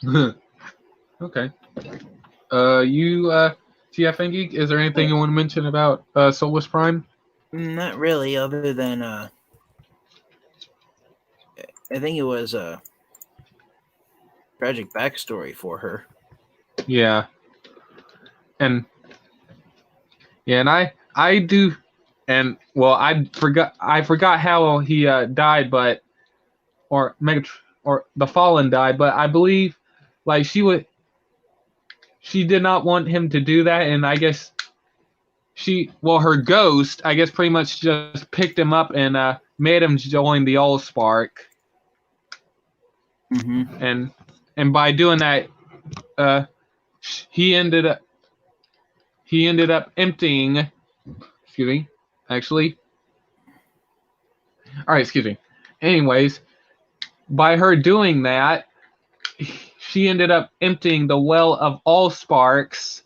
Okay. You, TF Geek, is there anything you want to mention about Solus Prime? Not really, other than I think it was a tragic backstory for her. Yeah. And I do, and well, I forgot how he died, but or the Fallen died, but I believe like she did not want him to do that, and I guess her ghost, I guess, pretty much just picked him up and made him join the Allspark. Mm-hmm. And by doing that, he ended up emptying. Excuse me. Actually. All right. Excuse me. Anyways, by her doing that, she ended up emptying the well of Allsparks,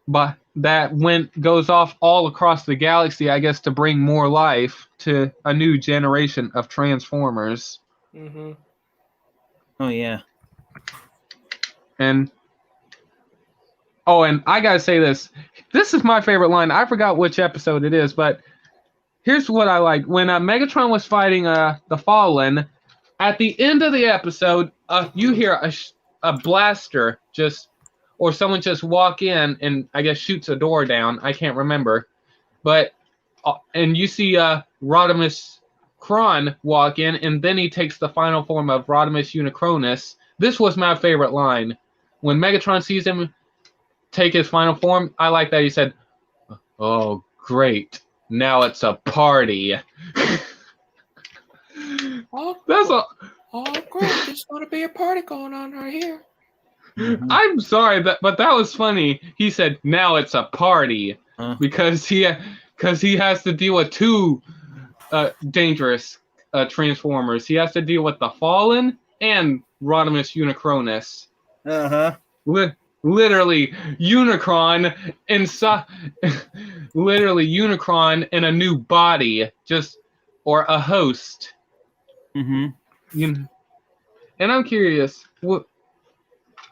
but that goes off all across the galaxy, I guess, to bring more life to a new generation of Transformers. Mm-hmm. Oh yeah. And I gotta say this. This is my favorite line. I forgot which episode it is, but here's what I like. When Megatron was fighting the Fallen, at the end of the episode, you hear a blaster or someone just walk in and I guess shoots a door down. I can't remember. But, and you see Rodimus Kron walk in, and then he takes the final form of Rodimus Unicronus. This was my favorite line. When Megatron sees him take his final form, I like that he said, "Oh, great. Now it's a party." That's all. Oh, great. There's going to be a party going on right here. Mm-hmm. I'm sorry, but that was funny. He said, "Now it's a party," because he has to deal with two dangerous Transformers. He has to deal with the Fallen and Rodimus Unicronus. Literally, Unicron in a new body, or a host. Mm-hmm. And I'm curious,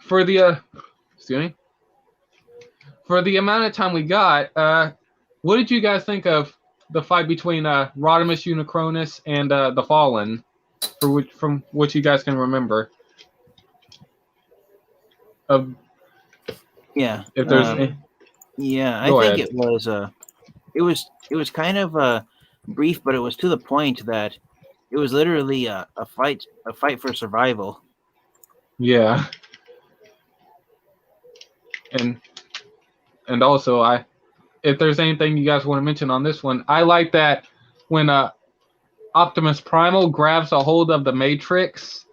for the amount of time we got, what did you guys think of the fight between Rodimus Unicronus and the Fallen? From what you guys can remember. Yeah. If there's I think it was kind of brief, but it was to the point that it was literally a fight for survival. Yeah. And also, if there's anything you guys want to mention on this one, I like that when Optimus Primal grabs a hold of the Matrix,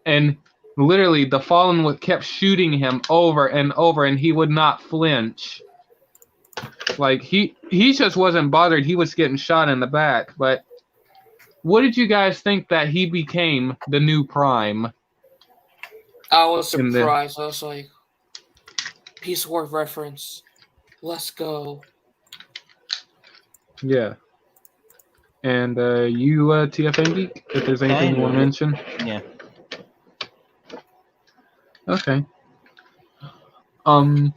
and literally the Fallen kept shooting him over and over, and he would not flinch. Like he just wasn't bothered. He was getting shot in the back. But what did you guys think that he became the new Prime? I was surprised. I was like, Peace War reference. Let's go. Yeah. And you, TFN Geek, if there's anything you want to mention? Yeah. Okay. I'm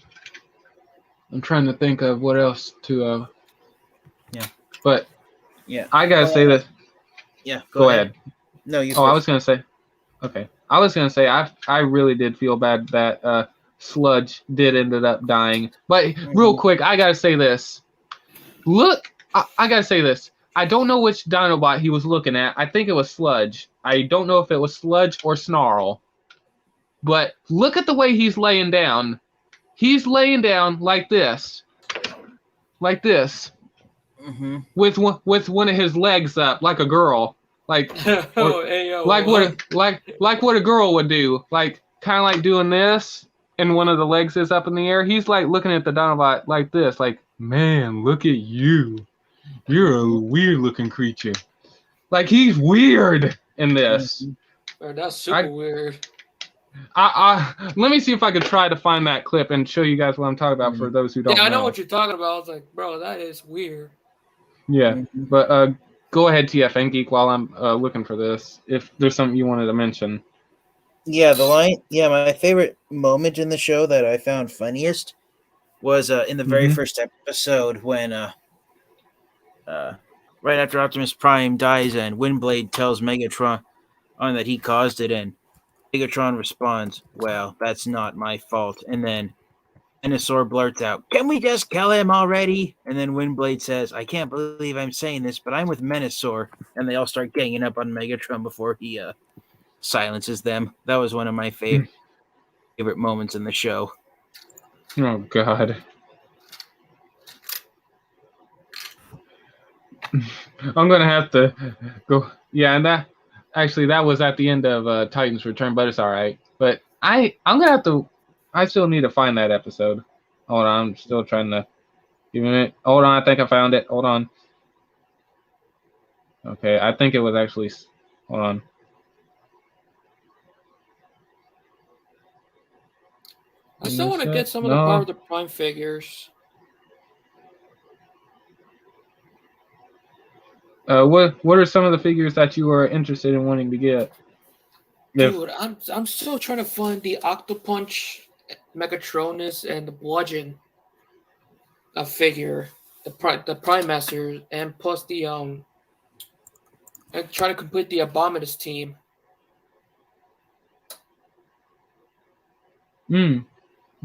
trying to think of what else to. Yeah. But Yeah. I gotta say that. Yeah. Go ahead. No, you. Oh, I was gonna say. Okay. I was gonna say I really did feel bad that Sludge did ended up dying. But real quick, I gotta say this. Look, I gotta say this. I don't know which Dinobot he was looking at. I think it was Sludge. I don't know if it was Sludge or Snarl. But look at the way he's laying down. He's laying down like this. Like this. Mm-hmm. With one of his legs up, like a girl. Like like what a girl would do. Like kind of like doing this, and one of the legs is up in the air. He's like looking at the Dinobot like this, like, man, look at you. You're a weird looking creature. Like he's weird in this. Man, that's super weird. Let me see if I could try to find that clip and show you guys what I'm talking about for those who don't know. Yeah, I know what you're talking about. I was like, bro, that is weird. Yeah, but go ahead, TFN Geek, while I'm looking for this. If there's something you wanted to mention. Yeah, the line. Yeah, my favorite moment in the show that I found funniest was in the very first episode when right after Optimus Prime dies and Windblade tells Megatron that he caused it, and Megatron responds, "Well, that's not my fault." And then Venusaur blurts out, "Can we just kill him already?" And then Windblade says, "I can't believe I'm saying this, but I'm with Venusaur." And they all start ganging up on Megatron before he silences them. That was one of my favorite moments in the show. Oh, God. I'm going to have to go. Yeah, and that was at the end of Titan's Return, but it's all right. But I'm going to have to. I still need to find that episode. Hold on, I'm still trying to. Give me a minute. Hold on, I think I found it. Hold on. Okay, I think it was actually. Hold on. I still want to get some of the Power of the Prime figures. What are some of the figures that you are interested in wanting to get? Dude, I'm still trying to find the Octopunch, Megatronus, and the Bludgeon figure, the Prime Master, and plus the I'm trying to complete the Abominus team.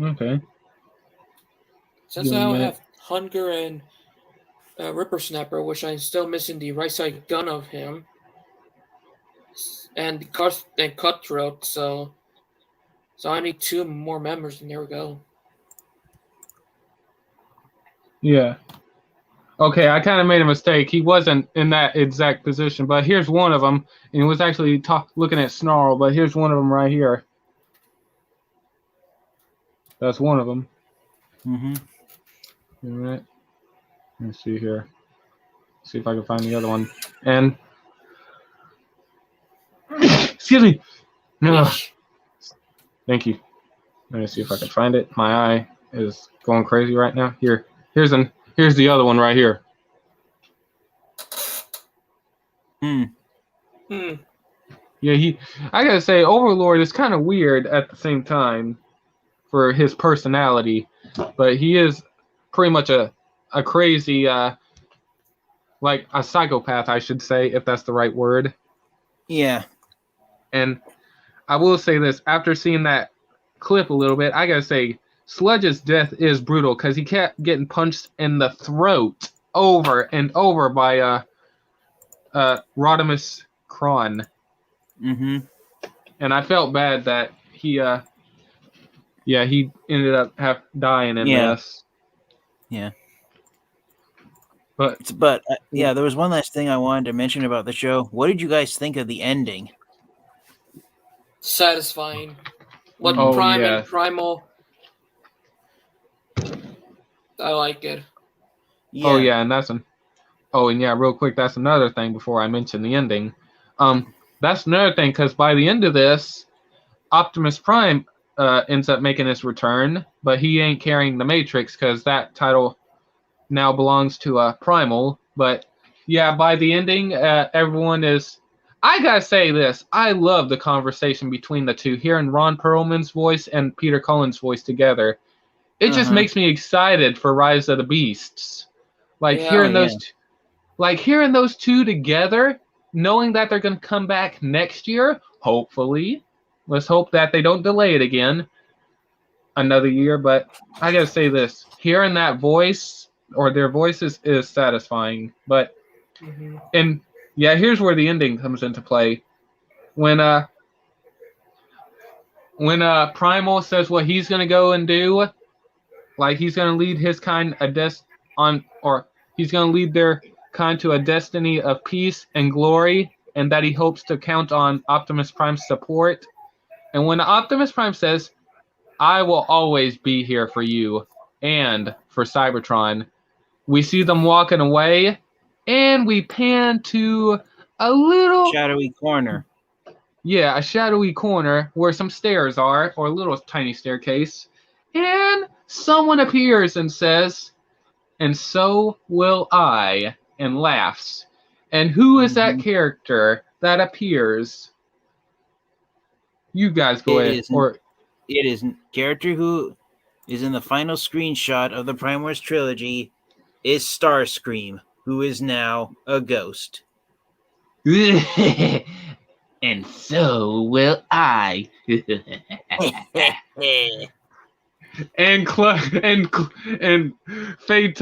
Okay. Since I don't have Hunger and Ripper Snapper, which I'm still missing the right side gun of him, and Cutthroat, so I need 2 more members, and there we go. Yeah. Okay, I kind of made a mistake. He wasn't in that exact position, but here's one of them, and he was actually looking at Snarl, but here's one of them right here. That's one of them. All right. Let's see here. See if I can find the other one. And excuse me. No. Thank you. Let me see if I can find it. My eye is going crazy right now. Here's the other one right here. Yeah, I gotta say, Overlord is kind of weird at the same time for his personality, but he is pretty much a crazy, like a psychopath, I should say, if that's the right word. Yeah. And I will say this, after seeing that clip a little bit, I gotta say, Sludge's death is brutal because he kept getting punched in the throat over and over by Rodimus Kron. And I felt bad that he ended up dying in this. Yeah. But yeah, there was one last thing I wanted to mention about the show. What did you guys think of the ending? Satisfying. Prime and Primal. I like it. Yeah. Oh yeah, and real quick, that's another thing before I mention the ending. That's another thing because by the end of this, Optimus Prime ends up making his return, but he ain't carrying the Matrix because that title now belongs to Primal. But yeah, by the ending, everyone is. I gotta say this. I love the conversation between the two. Hearing Ron Perlman's voice and Peter Cullen's voice together, it just makes me excited for Rise of the Beasts. Like hearing those two together, knowing that they're gonna come back next year. Hopefully, let's hope that they don't delay it again another year. But I gotta say this: hearing that voice or their voices is satisfying. But and yeah, here's where the ending comes into play. When Primal says what he's gonna go and do, like he's gonna lead his kind he's gonna lead their kind to a destiny of peace and glory, and that he hopes to count on Optimus Prime's support. And when Optimus Prime says, "I will always be here for you and for Cybertron," we see them walking away, and we pan to a little shadowy corner. Yeah, a shadowy corner where some stairs are, or a little tiny staircase. And someone appears and says, "And so will I," and laughs. And who is that character that appears? You guys go ahead. It is a character who is in the final screenshot of the Prime Wars trilogy is Starscream, who is now a ghost. And so will I. and fade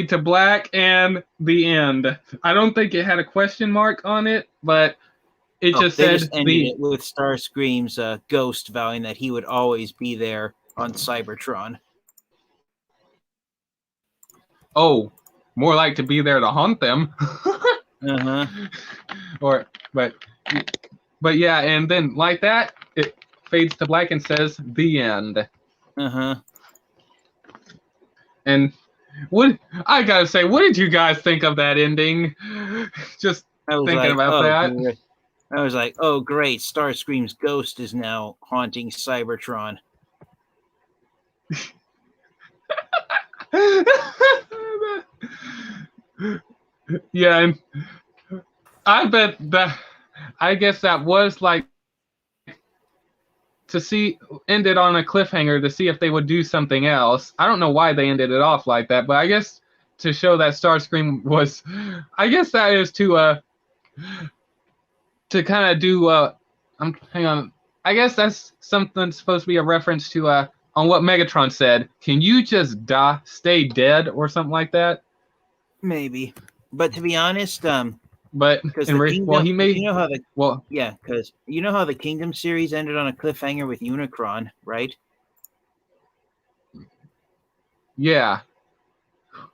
to black and the end. I don't think it had a question mark on it, but it just said ended it with Starscream's ghost vowing that he would always be there on Cybertron. Oh, more like to be there to haunt them. But yeah, and then like that, it fades to black and says the end. And what I gotta say, what did you guys think of that ending? Just thinking about that. Great. I was like, oh great, Starscream's ghost is now haunting Cybertron. Yeah, and I guess that was like to see ended on a cliffhanger to see if they would do something else. I don't know why they ended it off like that, but I guess to show that Starscream was, I guess that is to kind of do hang on. I guess that's something supposed to be a reference to on what Megatron said. Can you just stay dead or something like that? Maybe, but to be honest, but because because you know how the Kingdom series ended on a cliffhanger with Unicron, right? Yeah.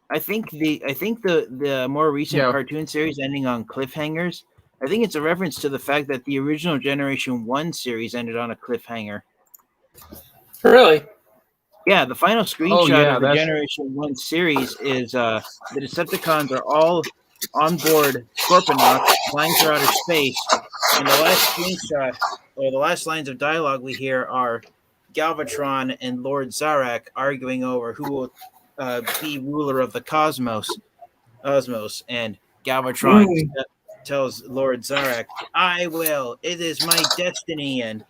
I think the more recent cartoon series ending on cliffhangers, I think it's a reference to the fact that the original Generation 1 series ended on a cliffhanger. Really? Yeah, the final screenshot of the Generation 1 series is the Decepticons are all on board Scorponok flying through outer space, and the last screenshot, or the last lines of dialogue we hear are Galvatron and Lord Zarak arguing over who will be ruler of the cosmos, and Galvatron tells Lord Zarak, "I will. It is my destiny." And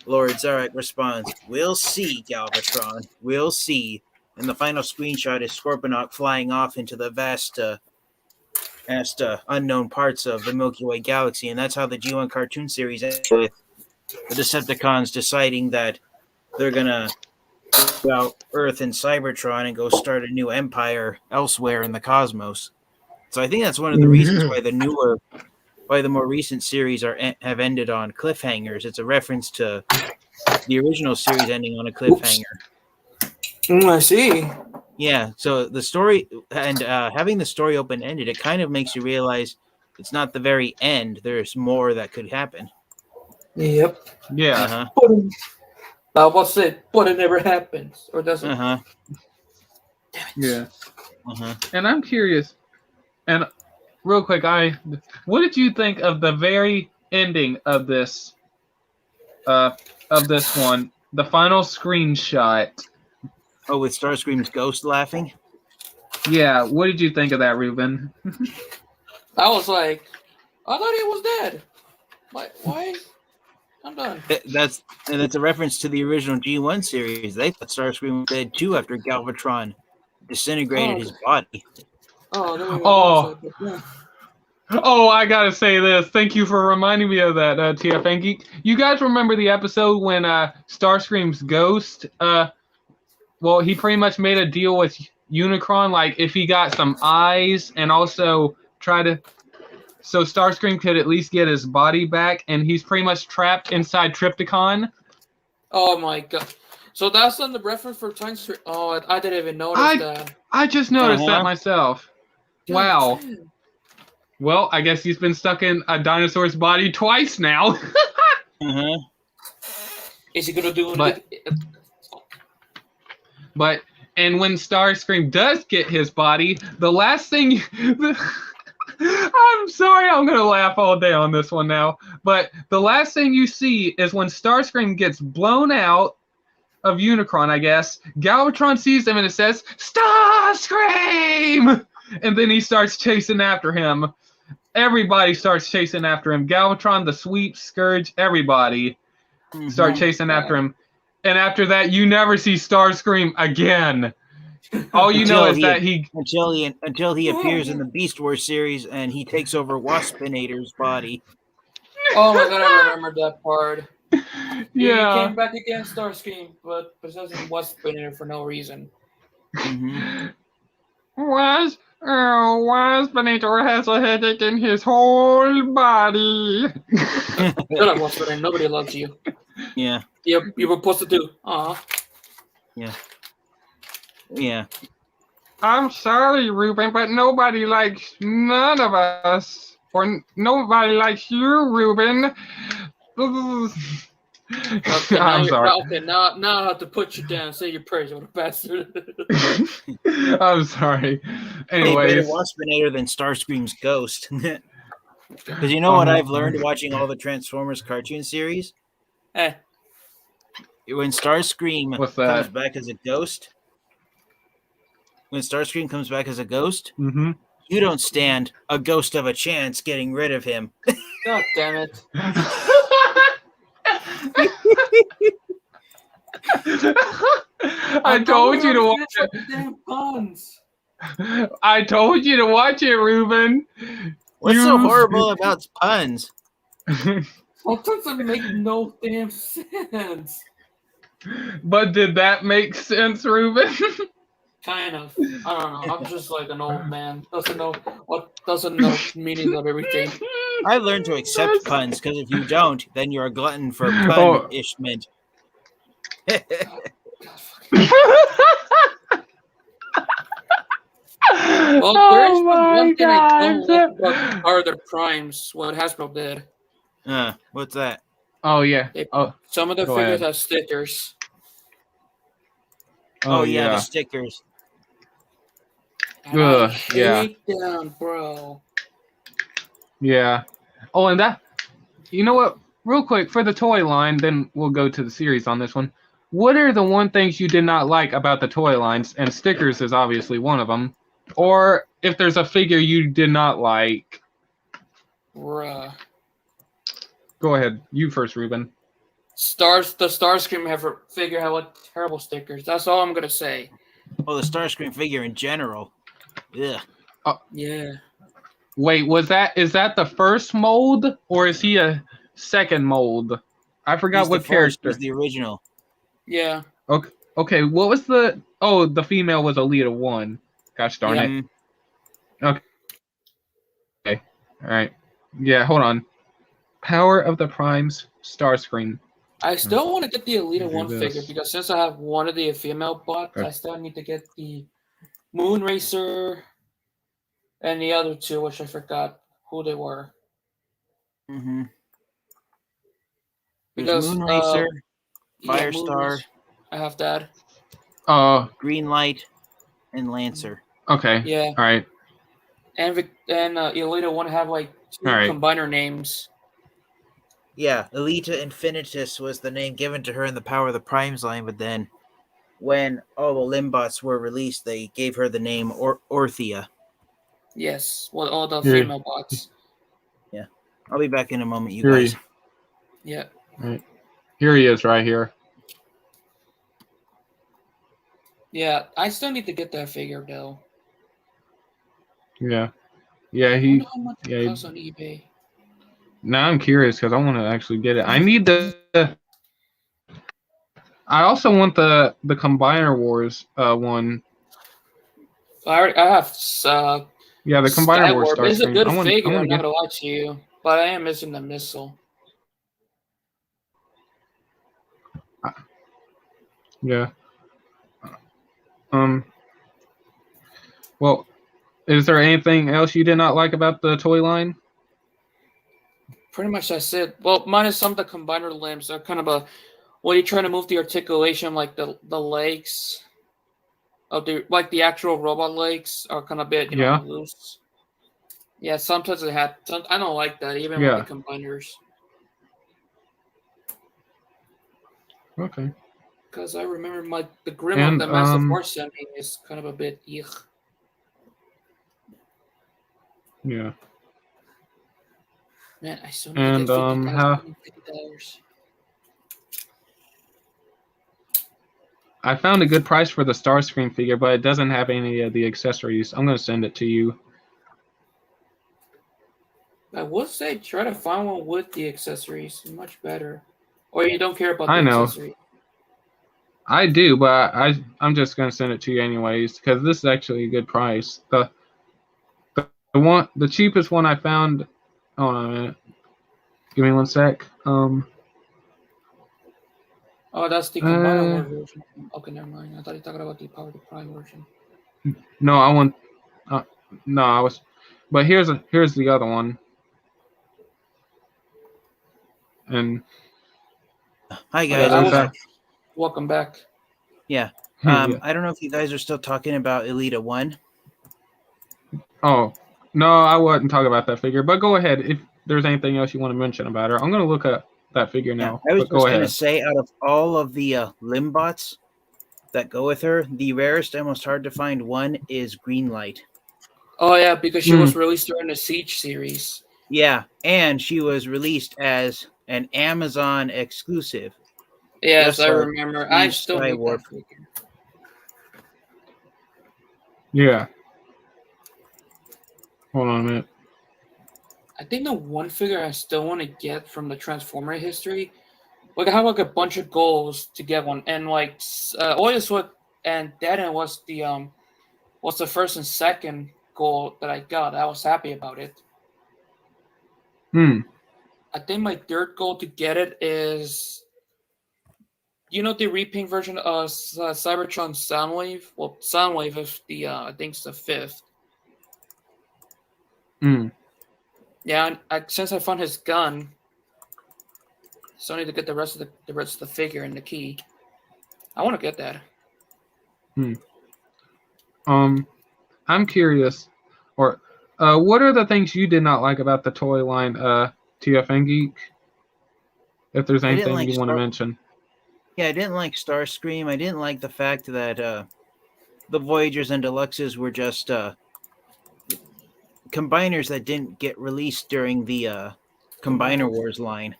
Lord Zarak responds, "We'll see, Galvatron. We'll see." And the final screenshot is Scorponok flying off into the vast unknown parts of the Milky Way galaxy. And that's how the G1 cartoon series ends, with the Decepticons deciding that they're going to go out Earth and Cybertron and go start a new empire elsewhere in the cosmos. So I think that's one of the reasons why the more recent series have ended on cliffhangers. It's a reference to the original series ending on a cliffhanger. I see. Yeah, so the story and having the story open-ended, it kind of makes you realize it's not the very end. There's more that could happen. Yep. Yeah. What's it? But it never happens, or doesn't? Yeah. And I'm curious. And real quick, what did you think of the very ending of this of this one, the final screenshot. Oh, with Starscream's ghost laughing? Yeah, what did you think of that, Ruben? I was like, I thought he was dead. Why? I'm done. That's a reference to the original G1 series. They thought Starscream was dead too after Galvatron disintegrated his body. Oh, then we Oh. yeah. Oh, I gotta say this. Thank you for reminding me of that, TF and Geek. You guys remember the episode when Starscream's ghost, well, he pretty much made a deal with Unicron, like if he got some eyes and also so Starscream could at least get his body back, and he's pretty much trapped inside Tripticon. Oh my god. So that's on the reference for Time Street. Oh, I didn't even notice that. I just noticed that myself. Wow. Damn. Well, I guess he's been stuck in a dinosaur's body twice now. Is he gonna do it? But when Starscream does get his body, the last thing I'm sorry, I'm gonna laugh all day on this one now. But the last thing you see is when Starscream gets blown out of Unicron, I guess. Galvatron sees him and it says, Starscream! And then he starts chasing after him. Everybody starts chasing after him. Galvatron, the Sweep, Scourge, everybody start chasing after him. And after that, you never see Starscream again. All you know is that until he appears in the Beast Wars series and he takes over Waspinator's body. Oh my god, I remember that part. Yeah. He came back against Starscream, but possessing Waspinator for no reason. Waspinator has a headache in his whole body. Shut up, Waspinator. Nobody loves you. Yeah. You were supposed to do. Yeah. Yeah. I'm sorry, Ruben, but nobody likes none of us. Or nobody likes you, Ruben. Okay, I'm sorry. Now I have to put you down. Say your prayers, what a bastard. I'm sorry. Anyways. Hey, better Waspinator than Starscream's ghost. Because you know what I've learned watching all the Transformers cartoon series? When Starscream comes back as a ghost, you don't stand a ghost of a chance getting rid of him. God damn it. I told you to watch it. Damn puns. I told you to watch it, Ruben. What's so horrible about puns? What doesn't make no damn sense? But did that make sense, Ruben? Kind of. I don't know. I'm just like an old man. Doesn't know meaning of everything. I learned to accept puns because if you don't, then you're a glutton for punishment. Well, there's one thing I don't like about are the primes. What Hasbro did. What's that? Oh yeah. Some of the figures have stickers. Oh yeah, the stickers. Hate them, bro. Yeah. Oh, and that. You know what? Real quick for the toy line, then we'll go to the series on this one. What are the one things you did not like about the toy lines? And stickers is obviously one of them. Or if there's a figure you did not like. Bruh. Go ahead. You first, Ruben. The Starscream figure had what terrible stickers. That's all I'm gonna say. Oh, the Starscream figure in general. Yeah. Yeah. Wait, is that the first mold or is he a second mold? I forgot what character. He's the original. Yeah. Okay. What was the? Oh, the female was Alita 1. Gosh darn it. Okay. All right. Yeah. Hold on. Power of the Primes, Starscream. I still want to get the Alita 1 figure because since I have one of the female bots, I still need to get the Moonracer and the other two, which I forgot who they were. Because Moonracer, Firestar. I have that. Greenlight, and Lancer. Okay. Yeah. All right. And Alita 1 have like two combiner names. Yeah, Elita Infinitus was the name given to her in the Power of the Primes line, but then when all the Limbots were released, they gave her the name Orthia. Yes, well, all the Here. female bots. Yeah. I'll be back in a moment, you Here guys. Yeah. Right. Here he is, right here. Yeah, I still need to get that figure though. Yeah. Yeah, I he. wonder how much Yeah. it costs on eBay. Now I'm curious because I want to actually get it. I need the. I also want the Combiner Wars one. I have Yeah, the Combiner Wars Skywarp. It's a Starscream. good I want figure. to I'm not get. gonna lie to you, but I am missing the missile. Yeah. Well, is there anything else you did not like about the toy line? Pretty much that's it. Well, minus some of the combiner limbs. They're kind of a when you're trying to move the articulation, like the legs of the actual robot legs are kind of a bit Yeah. loose. Yeah, sometimes it had. I don't like that even Yeah. with the combiners. Okay. Because I remember the Grimlock that Master Force sent me is kind of a bit yuck. Yeah. Man, I still need to get $50. I found a good price for the Starscream figure, but it doesn't have any of the accessories. I'm gonna send it to you. I would say try to find one with the accessories. Much better. Or you don't care about I the know. accessories. I do, but I'm just gonna send it to you anyways because this is actually a good price. The cheapest one I found. Hold on a minute. Give me one sec. Oh, that's the Combiner version. Okay, never mind. I thought you were talking about the Power of the Prime version. No, I want. No, I was. But here's the other one. And hi guys. Welcome back. Yeah. Yeah. I don't know if you guys are still talking about Elita 1. Oh, no, I wasn't talking about that figure. But go ahead if there's anything else you want to mention about her. I'm going to look at that figure now. Yeah, I was but go just going to ahead. say, out of all of the Limbots that go with her, the rarest and most hard to find one is Greenlight. Oh, yeah, because she was released during the Siege series. Yeah, and she was released as an Amazon exclusive. Yes, I remember. I still need that figure. Yeah. Hold on a minute. I think the one figure I still want to get from the Transformer history, like I have like a bunch of goals to get one, and like that was the first and second goal that I got. I was happy about it. I think my third goal to get it is, the repaint version of Cybertron Soundwave. Well, Soundwave is I think it's the fifth. Yeah, since I found his gun, so I need to get the rest of the figure and the key. I want to get that. I'm curious, or what are the things you did not like about the toy line, TFN Geek? If there's anything you want to mention. Yeah, I didn't like Starscream. I didn't like the fact that the Voyagers and Deluxes were just combiners that didn't get released during the Combiner Wars line.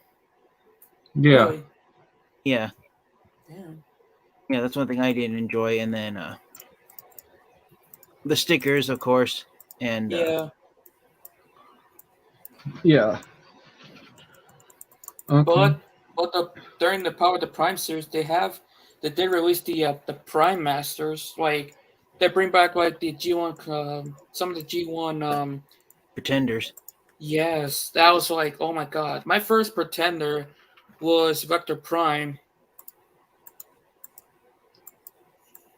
Yeah. Really? Yeah. Damn. Yeah, that's one thing I didn't enjoy. And then the stickers, of course. And yeah. Okay. But during the Power of the Prime series, they did release the Prime Masters. Like they bring back like the G1, some of the G1 Pretenders. Yes, that was like, oh my god. My first Pretender was Vector Prime.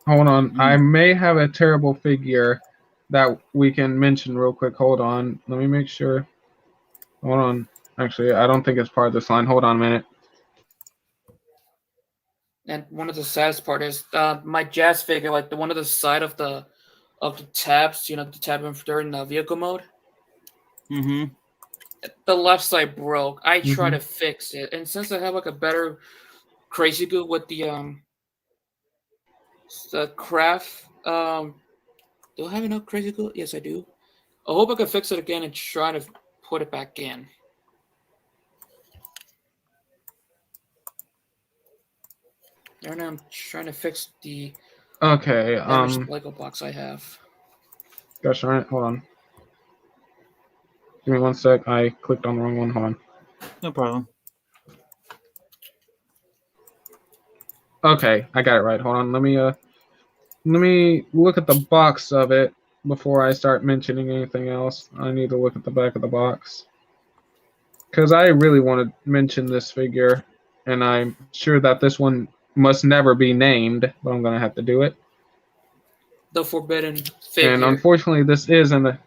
Hold on. I may have a terrible figure that we can mention real quick. Hold on. Let me make sure. Hold on. Actually, I don't think it's part of this line. Hold on a minute. And one of the saddest part is my Jazz figure, like the one of the side of the tabs, the tab during the vehicle mode. Mm-hmm. the left side broke. I tried Mhm. to fix it, and since I have like a better crazy glue with the craft, do I have enough crazy glue? Yes, I do. I hope I can fix it again and try to put it back in. Right now I'm trying to fix the Okay. damaged Lego box I have. Gosh darn it. Hold on. Give me 1 sec. I clicked on the wrong one. Hold on. No problem. Okay, I got it right. Hold on. Let me look at the box of it before I start mentioning anything else. I need to look at the back of the box. Because I really want to mention this figure, and I'm sure that this one must never be named, but I'm going to have to do it. The forbidden And figure. unfortunately, this is in the...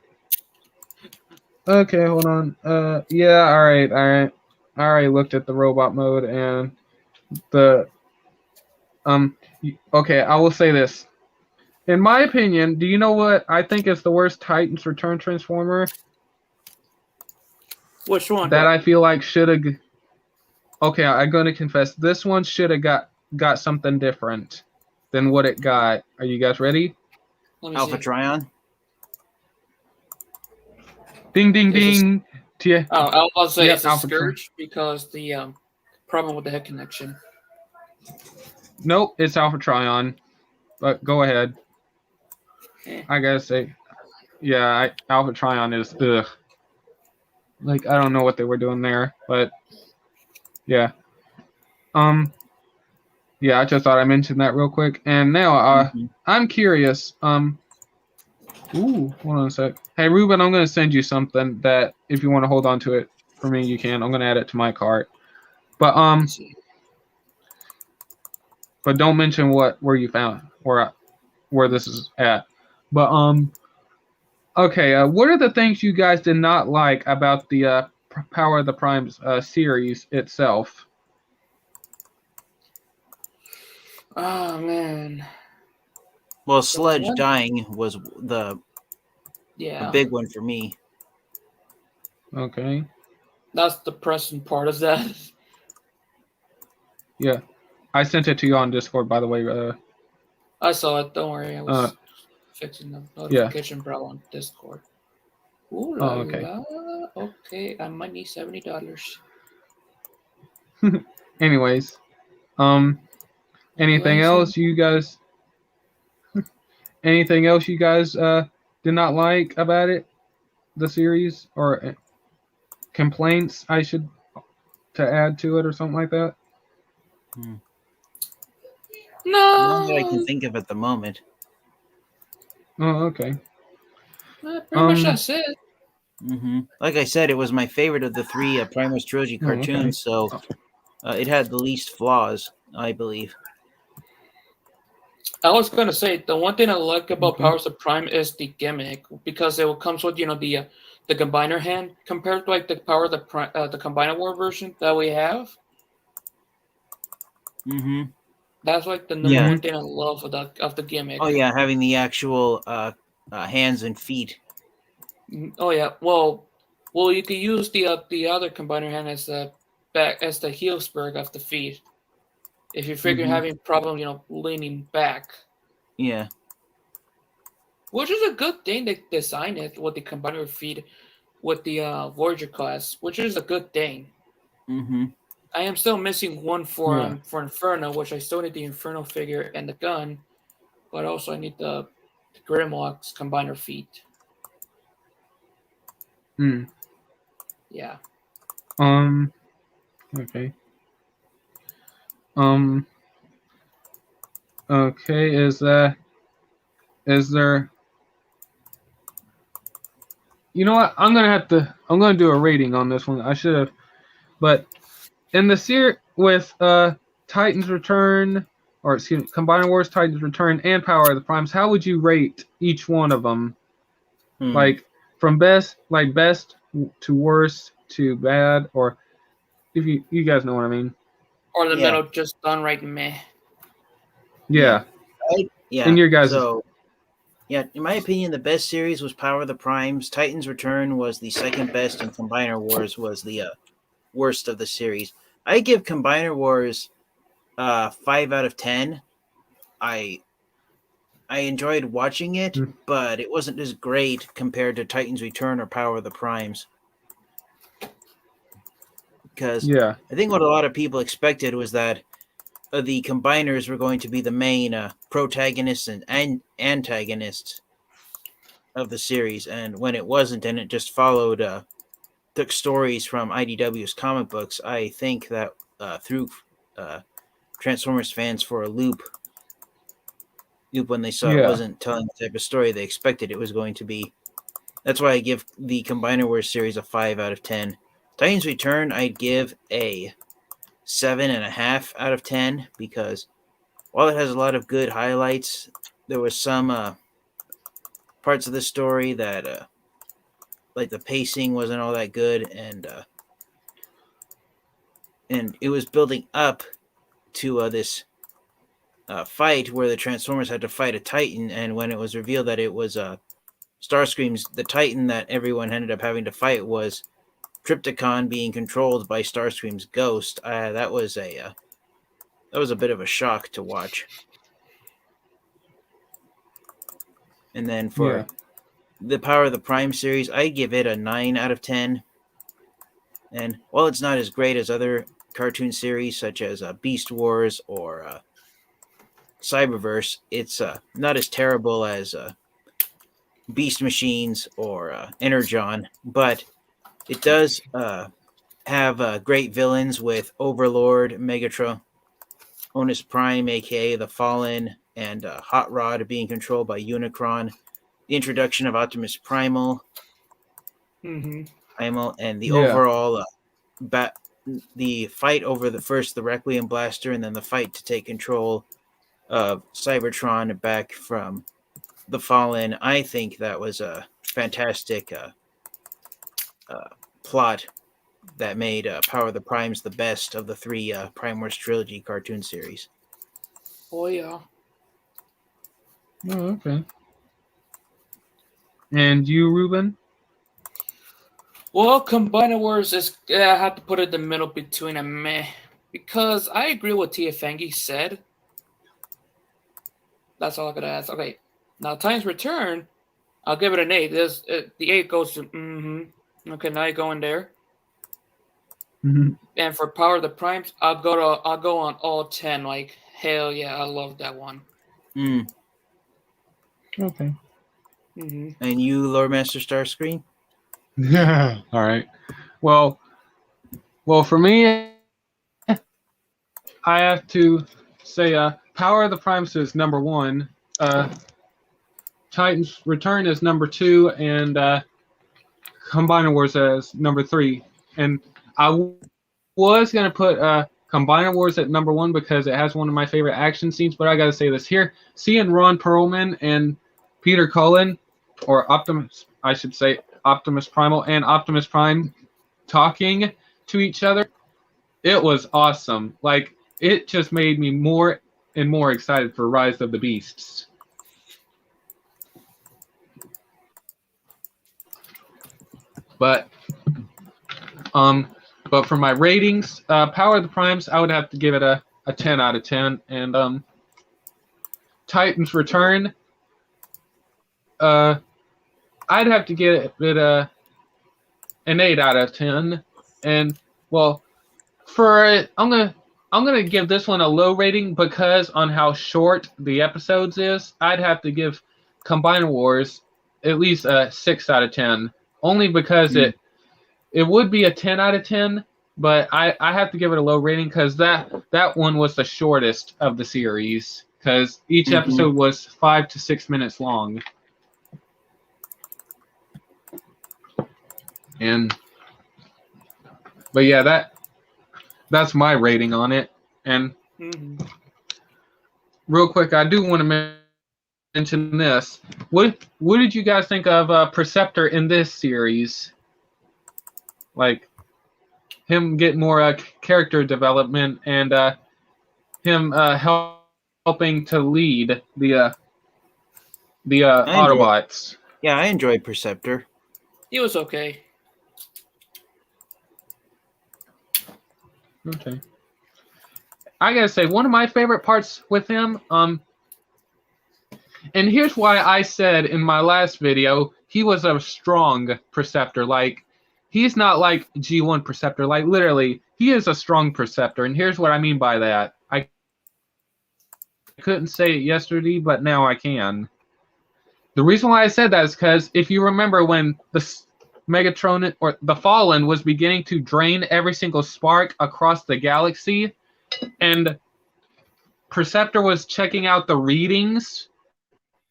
Okay, hold on. Yeah, alright. I already looked at the robot mode, and the... Okay, I will say this. In my opinion, do you know what I think is the worst Titans Return Transformer? Which one? That I feel like should have... Okay, I'm going to confess. This one should have got something different than what it got. Are you guys ready? Let me Alpha see. Trion. Ding, ding, Is this- ding. I'll say Yep, it's a Alpha Tri- Scourge because the problem with the head connection. Nope, it's Alpha Trion. But go ahead. I gotta say, yeah, Alpha Trion is ugh. Like I don't know what they were doing there, but yeah. Yeah, I just thought I mentioned that real quick. And now, I'm curious. Ooh, hold on a sec. Hey, Ruben, I'm gonna send you something that if you want to hold on to it for me, you can. I'm gonna add it to my cart. But Let's see. but don't mention where you found where this is at. But okay. What are the things you guys did not like about the Power of the Primes series itself? Oh man. Well, Sludge dying was a big one for me. Okay. That's the depressing part of that. Yeah, I sent it to you on Discord, by the way. I saw it. Don't worry. I was fixing the notification bell on Discord. Ooh la okay. la. Okay, I might need $70. Anyways, anything else you guys? Anything else you guys did not like about it, the series, or complaints I should to add to it or something like that? None that I can think of at the moment. Oh, okay. Pretty much that's it. Like I said, it was my favorite of the three Primus Trilogy cartoons, so it had the least flaws, I believe. I was gonna say the one thing I like about Powers of Prime is the gimmick because it comes with the combiner hand compared to like the Power of the Combiner War version that we have. That's like the number one thing I love of the gimmick. Oh yeah, having the actual hands and feet. Oh yeah, well, you could use the other combiner hand as the Heelsberg of the feet. If you figure having problem, leaning back. Yeah. Which is a good thing they designed it with the combiner feet with the Voyager class, which is a good thing. I am still missing one for Inferno, which I still need the Inferno figure and the gun, but also I need the Grimlock's combiner feet. Yeah. Okay. Okay, is there you know what? I'm gonna do a rating on this one. I should have, but in the series with Titans Return, or excuse me, Combiner Wars, Titans Return, and Power of the Primes, how would you rate each one of them? Like from best to worst to bad, or if you guys know what I mean? Or the middle, just done right meh. Yeah. Yeah. And your guys. So Yeah, in my opinion, the best series was Power of the Primes. Titan's Return was the second best, and Combiner Wars was the worst of the series. I give Combiner Wars 5 out of 10. I enjoyed watching it, but it wasn't as great compared to Titan's Return or Power of the Primes. Because Yeah. I think what a lot of people expected was that the Combiners were going to be the main protagonists and antagonists of the series, and when it wasn't, and it just followed, took stories from IDW's comic books, I think that threw Transformers fans for a loop when they saw it Yeah. wasn't telling the type of story they expected it was going to be. That's why I give the Combiner Wars series a 5 out of 10. Titans Return, I'd give a 7.5 out of 10 because while it has a lot of good highlights, there was some parts of the story that, like the pacing wasn't all that good, and it was building up to this fight where the Transformers had to fight a Titan, and when it was revealed that it was Starscream's, the Titan that everyone ended up having to fight was Tripticon being controlled by Starscream's ghost. That was a bit of a shock to watch. And then for the Power of the Prime series, I give it a 9 out of 10. And while it's not as great as other cartoon series such as Beast Wars or Cyberverse, it's not as terrible as Beast Machines or Energon, but it does have great villains with Overlord, Megatron, Onus Prime, aka the Fallen, and Hot Rod being controlled by Unicron. The introduction of Optimus Primal, and the overall the fight over the Requiem Blaster, and then the fight to take control of Cybertron back from the Fallen. I think that was a fantastic plot that made Power of the Primes the best of the three Prime Wars trilogy cartoon series. Oh yeah. Oh, okay. And you, Ruben? Well, Combiner Wars is, I have to put it in the middle between a meh, because I agree with Tia Fengi said. That's all I gotta ask. Okay, now Titans Return, I'll give it an 8. The 8 goes to Okay, now you're going there. And for Power of the Primes, I'll go on all 10. Like, hell yeah, I love that one. Okay. And you, Lord Master Starscream? Yeah. All right. Well, for me, I have to say, Power of the Primes is number 1. Titans Return is number 2, and Combiner Wars as number 3. And I was gonna put Combiner Wars at number 1 because it has one of my favorite action scenes. But I gotta say this here: seeing Ron Perlman and Peter Cullen, or Optimus, I should say, Optimus Primal and Optimus Prime, talking to each other, it was awesome. Like, it just made me more and more excited for Rise of the Beasts. But for my ratings, Power of the Primes, I would have to give it a 10 out of 10, and Titans Return, I'd have to give it an 8 out of 10. And well, I'm gonna give this one a low rating because on how short the episodes is. I'd have to give Combiner Wars at least a 6 out of 10, only because it would be a 10 out of 10, but I have to give it a low rating because that one was the shortest of the series, because each episode was 5 to 6 minutes long. But yeah, that's my rating on it. And real quick, I do want to mention this. What did you guys think of Perceptor in this series? Like, him getting more character development, and him helping to lead the the I enjoy- Autobots. Yeah, I enjoyed Perceptor. He was okay. Okay. I gotta say, one of my favorite parts with him, and here's why I said in my last video, he was a strong Perceptor. Like, he's not like G1 Perceptor. Like, literally, he is a strong Perceptor. And here's what I mean by that. I couldn't say it yesterday, but now I can. The reason why I said that is because if you remember when the Megatron or the Fallen was beginning to drain every single spark across the galaxy, and Perceptor was checking out the readings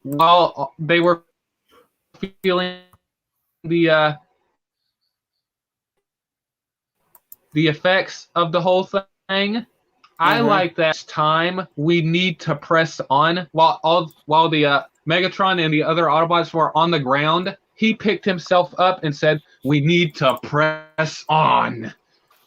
while they were feeling the effects of the whole thing. I like that time we need to press on while the Megatron and the other Autobots were on the ground. He picked himself up and said, "We need to press on."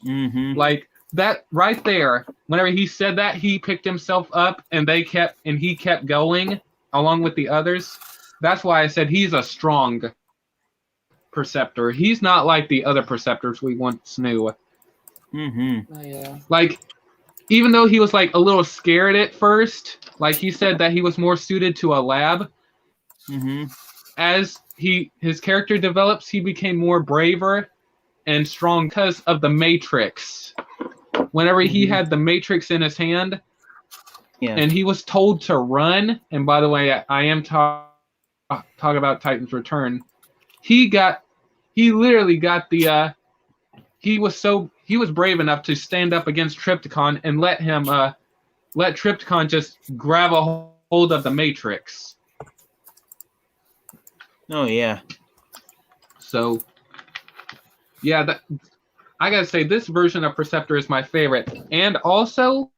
Like that right there. Whenever he said that, he picked himself up and he kept going along with the others. That's why I said he's a strong Perceptor. He's not like the other Perceptors we once knew. Oh, yeah. Like, even though he was like a little scared at first, like he said that he was more suited to a lab. As his character develops, he became more braver and strong because of the Matrix. Whenever he had the Matrix in his hand, and he was told to run, and by the way, I am talking about Titan's Return. He literally got the he was brave enough to stand up against Decepticon and let Decepticon just grab a hold of the Matrix. Oh yeah. So yeah, I gotta say this version of Perceptor is my favorite, and also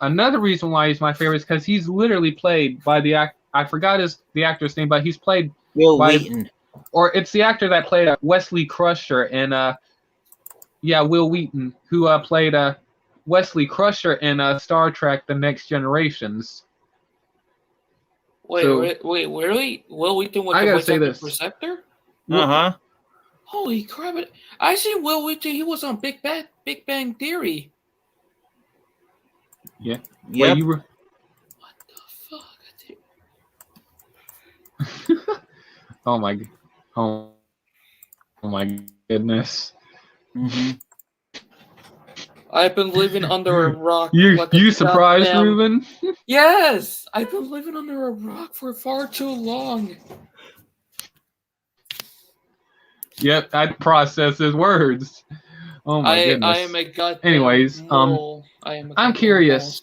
another reason why he's my favorite is because he's literally played by I forgot the actor's name, but he's played Will by Wheaton. Or it's the actor that played Wesley Crusher in Will Wheaton, who played Wesley Crusher in Star Trek: The Next Generations. Wait, really? Will Wheaton with I the gotta voice say of the this. Perceptor? Holy crap! I see Will Wheaton. He was on Big Bang Theory. Yeah. Yep. What the fuck? Oh my goodness. I've been living under a rock. You surprised, Ruben? Yes, I've been living under a rock for far too long. Yep, I process his words. Oh my goodness. I am a goddamn Anyways, mole. I'm curious.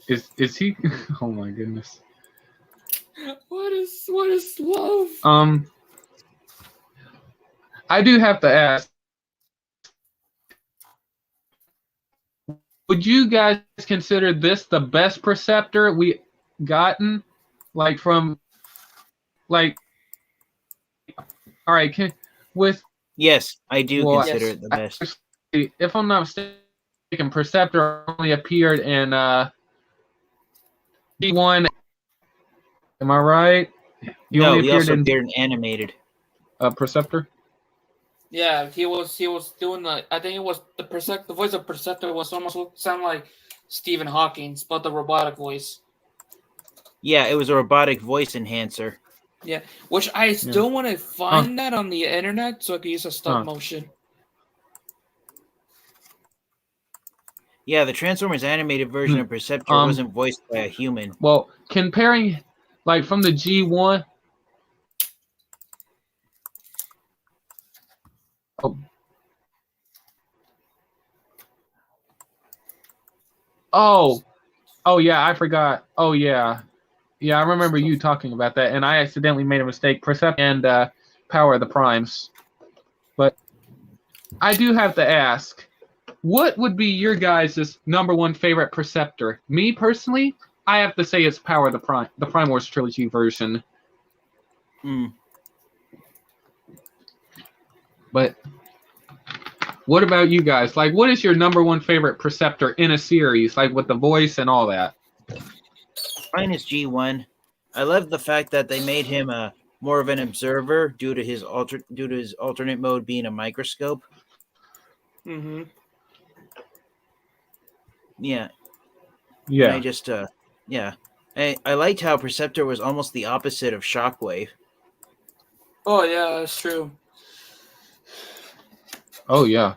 Is he? Oh my goodness. What is love? I do have to ask. Would you guys consider this the best Perceptor we gotten? Like from, like, all right, yes, I do consider it the best. Actually, if I'm not mistaken, Perceptor only appeared in D1. Am I right? He also appeared in animated. Perceptor. Yeah, he was doing I think it was the voice of Perceptor was almost sound like Stephen Hawking's, but the robotic voice. Yeah, it was a robotic voice enhancer. Yeah, which I still want to find that on the internet so I can use a stop motion. Yeah, the Transformers animated version of Perceptor wasn't voiced by a human. Well, comparing, like, from the G1. Oh yeah, I forgot. Oh yeah, I remember you talking about that, and I accidentally made a mistake. Perceptor and Power of the Primes. But I do have to ask, what would be your guys' #1 favorite Perceptor? Me personally, I have to say it's Power of the Prime Wars Trilogy version. But What about you guys? Like, what is your number one favorite Preceptor in a series, like with the voice and all that? Mine is G1. I love the fact that they made him more of an observer due to his alternate mode being a microscope. Mm-hmm. Yeah. Yeah. And I just yeah. I liked how Preceptor was almost the opposite of Shockwave. Oh yeah, that's true. Oh yeah.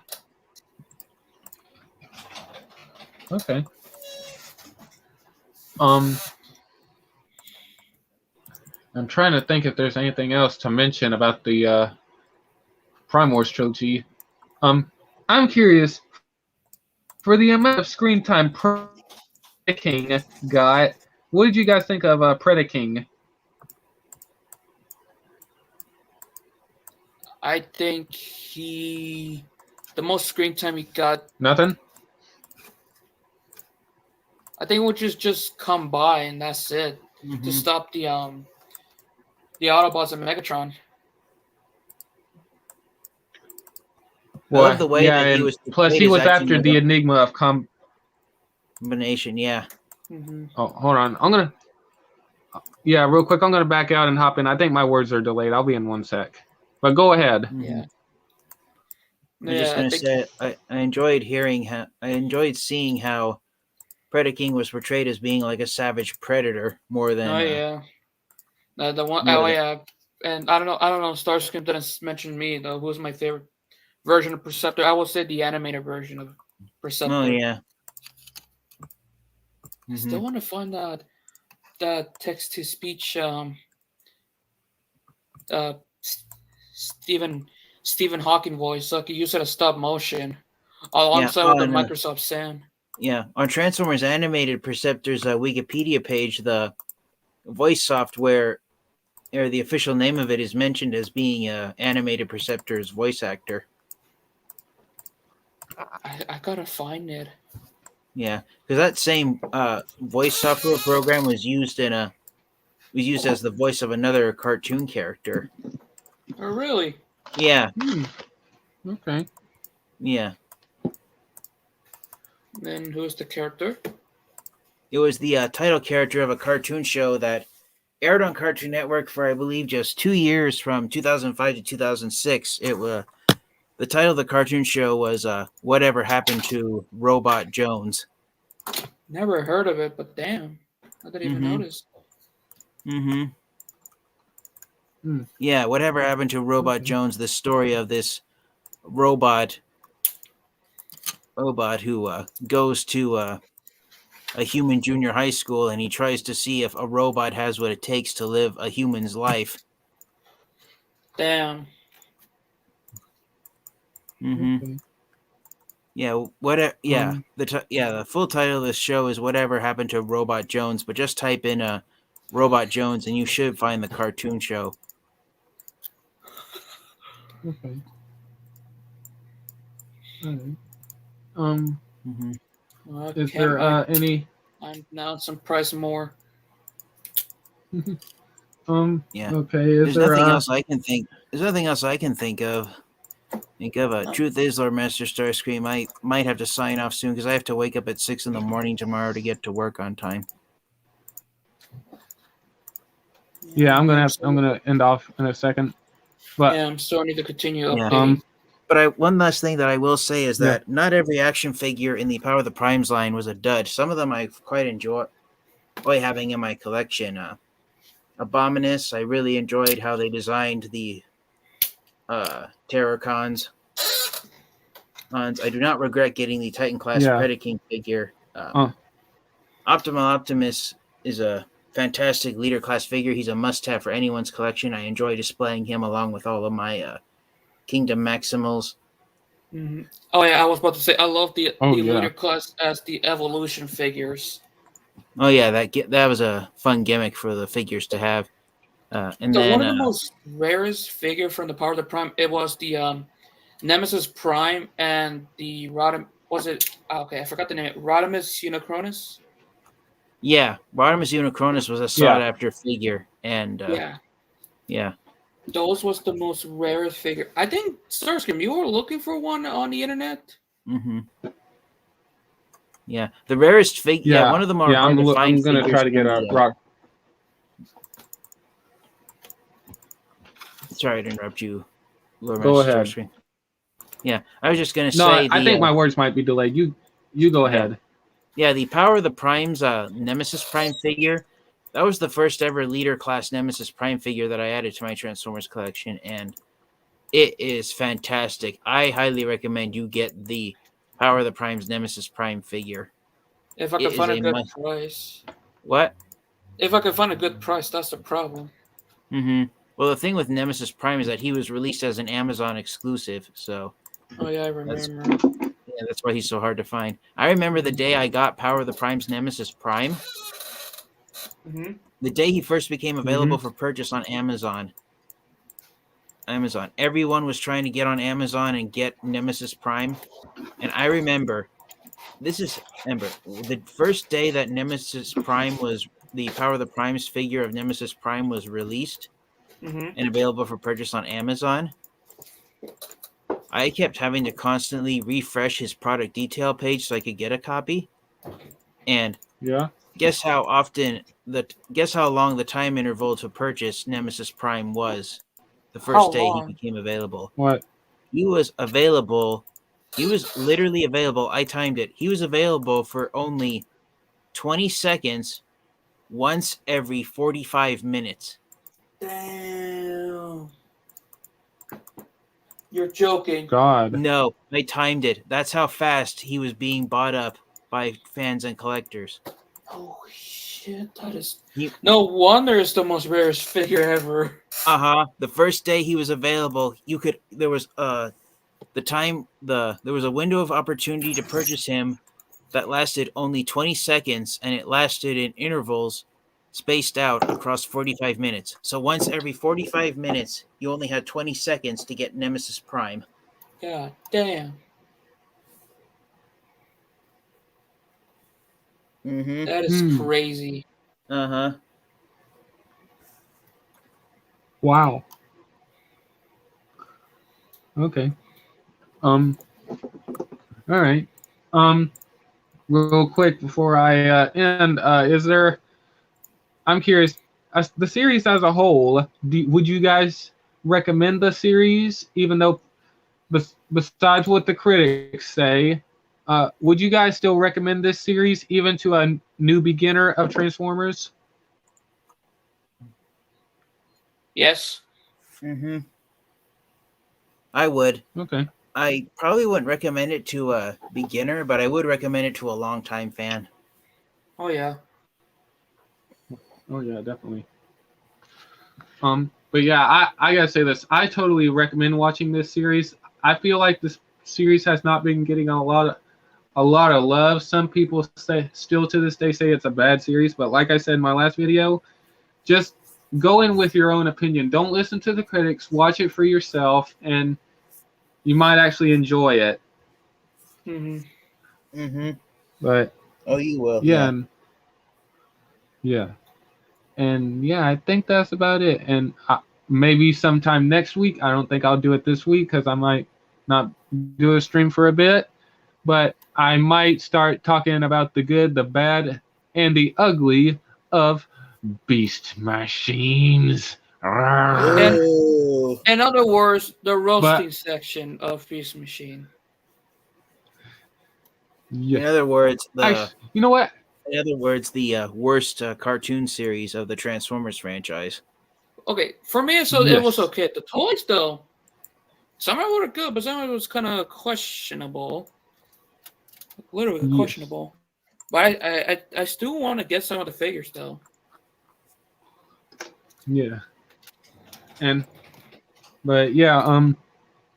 Okay. I'm trying to think if there's anything else to mention about the Prime Wars trilogy. I'm curious, for the amount of screen time Preda King got, what did you guys think of Preda King? I think the most screen time he got, Nothing? I think it would just come by and that's it. To stop the Autobots and Megatron. I love the way that he and was. plus he was after the enigma of combination. Yeah. Mm-hmm. Oh, hold on. Real quick. I'm gonna back out and hop in. I think my words are delayed. I'll be in 1 sec. But go ahead. Yeah. I'm just gonna say I enjoyed seeing how Preda King was portrayed as being like a savage predator more than. Oh yeah. The one. Oh yeah. And I don't know. Starscream didn't mention me though. Who's my favorite version of Preceptor? I will say the animated version of Preceptor. Oh yeah. I still want to find that text to speech. Stephen Hawking voice, so I could use it as stop motion alongside with the Microsoft Sam. Yeah, on Transformers Animated Preceptor's Wikipedia page, the voice software or the official name of it is mentioned as being Animated Preceptor's voice actor. I gotta find it. Yeah, because that same voice software program was used as the voice of another cartoon character. Oh, really? Yeah. Okay. Yeah. Then who's the character? It was the title character of a cartoon show that aired on Cartoon Network for, I believe, just 2 years from 2005 to 2006. The title of the cartoon show was Whatever Happened to Robot Jones. Never heard of it, but damn. I didn't even notice. Yeah, Whatever Happened to Robot Jones, the story of this robot who goes to a human junior high school and he tries to see if a robot has what it takes to live a human's life. Damn. Yeah, the full title of this show is Whatever Happened to Robot Jones, but just type in Robot Jones and you should find the cartoon show. Okay. All right. Is there any? I'm now some price more. Yeah. Okay. There's nothing else I can think. There's nothing else I can think of. Truth is, Lord Master Starscream, I might have to sign off soon because I have to wake up at 6 a.m. tomorrow to get to work on time. Yeah, I'm gonna end off in a second. But yeah, I'm still need to continue updating. But one last thing that I will say is that not every action figure in the Power of the Primes line was a dud. Some of them I quite enjoy having in my collection. Abominus, I really enjoyed how they designed the Terrorcons. I do not regret getting the Titan class Preda King figure. Optimus is a fantastic leader class figure. He's a must-have for anyone's collection. I enjoy displaying him along with all of my Kingdom Maximals. Oh yeah, I was about to say I love the leader class as the evolution figures. Oh yeah, that was a fun gimmick for the figures to have. And then one of the most rarest figure from the Power of the Prime, it was the Nemesis Prime and the was it? Okay, I forgot the name. Rodimus Unicronus. Yeah, Rodimus Unicronus was a sought-after figure, and yeah. Those was the most rarest figure. I think Starscream, you were looking for one on the internet. Mm-hmm. Yeah, the rarest figure. Yeah, one of the more hard to find I'm gonna figures try to get from a the, rock. Sorry to interrupt you, Lord Go Master ahead. Starscream. Yeah, I was just gonna No, say I think my words might be delayed. You go ahead. Yeah, the Power of the Primes Nemesis Prime figure. That was the first ever leader class Nemesis Prime figure that I added to my Transformers collection, and it is fantastic. I highly recommend you get the Power of the Primes Nemesis Prime figure. If I It can is find a a good must. price. What? If I can find a good price, that's the problem. Mm-hmm. Well, the thing with Nemesis Prime is that he was released as an Amazon exclusive, so Oh yeah, I that's remember. that's why he's so hard to find. I remember the day I got Power of the Primes Nemesis Prime. Mm-hmm. The day he first became available for purchase on Amazon. Everyone was trying to get on Amazon and get Nemesis Prime. And I remember the first day that Nemesis Prime was the Power of the Primes figure of Nemesis Prime was released Mm-hmm. and available for purchase on Amazon. I kept having to constantly refresh his product detail page so I could get a copy. And Yeah. guess how long the time interval to purchase Nemesis Prime was the How first day he long? became available. What? He was literally available. I timed it. He was available for only 20 seconds once every 45 minutes. Damn. You're joking. God. No, I timed it. That's how fast he was being bought up by fans and collectors. Oh shit, that is He, no wonder it's the most rarest figure ever. the first day he was available, there was a window of opportunity to purchase him that lasted only 20 seconds, and it lasted in intervals spaced out across 45 minutes. So once every 45 minutes, you only had 20 seconds to get Nemesis Prime. God damn. Mm-hmm. That is crazy. Uh-huh. Wow. Okay. All right. Real quick before I end, I'm curious, the series as a whole, would you guys recommend the series, even though, besides what the critics say, would you guys still recommend this series even to a new beginner of Transformers? Yes. Mm-hmm. I would. Okay. I probably wouldn't recommend it to a beginner, but I would recommend it to a longtime fan. Oh yeah. Oh yeah, definitely. But yeah, I gotta say this. I totally recommend watching this series. I feel like this series has not been getting a lot of love. Some people say still to this day say it's a bad series, but like I said in my last video, just go in with your own opinion. Don't listen to the critics. Watch it for yourself, and you might actually enjoy it. Mm-hmm. Mm-hmm. But oh, you will. Yeah. And yeah, I think that's about it. And maybe sometime next week. I don't think I'll do it this week because I might not do a stream for a bit. But I might start talking about the good, the bad, and the ugly of Beast Machines. And in other words, the roasting But section of Beast Machine. yeah, In other words, you know what? In other words, the worst cartoon series of the Transformers franchise. Okay, for me, it was okay. The toys, though, some of them were good, but some of it was kind of questionable. Literally questionable. But I still want to get some of the figures, though. Yeah. But yeah,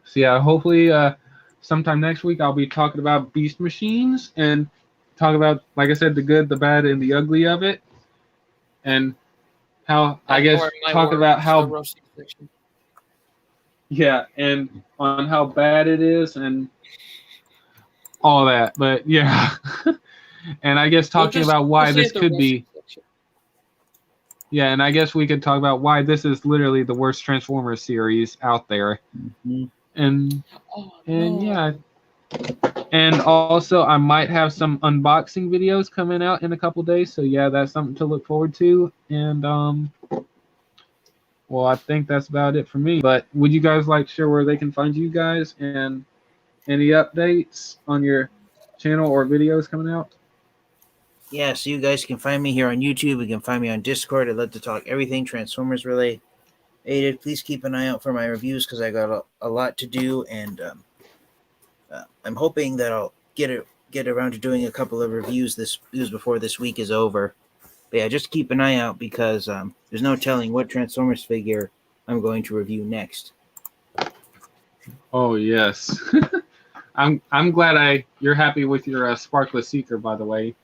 so yeah, hopefully sometime next week I'll be talking about Beast Machines and talk about, like I said, the good, the bad, and the ugly of it. And how, I guess, talk about how, yeah, and on how bad it is and all that. But yeah, and I guess talking about why this could be. Yeah, and I guess we could talk about why this is literally the worst Transformers series out there. Mm-hmm. And Oh, and no. yeah, and also I might have some unboxing videos coming out in a couple days, so yeah, that's something to look forward to. And well, I think that's about it for me. But would you guys like to share where they can find you guys and any updates on your channel or videos coming out? Yeah, so you guys can find me here on YouTube. You can find me on Discord. I'd love to talk everything Transformers related. Please keep an eye out for my reviews because I got a lot to do, and I'm hoping that I'll get around to doing a couple of reviews before this week is over. But yeah, just keep an eye out because there's no telling what Transformers figure I'm going to review next. Oh yes. I'm glad you're happy with your Sparkless Seeker, by the way.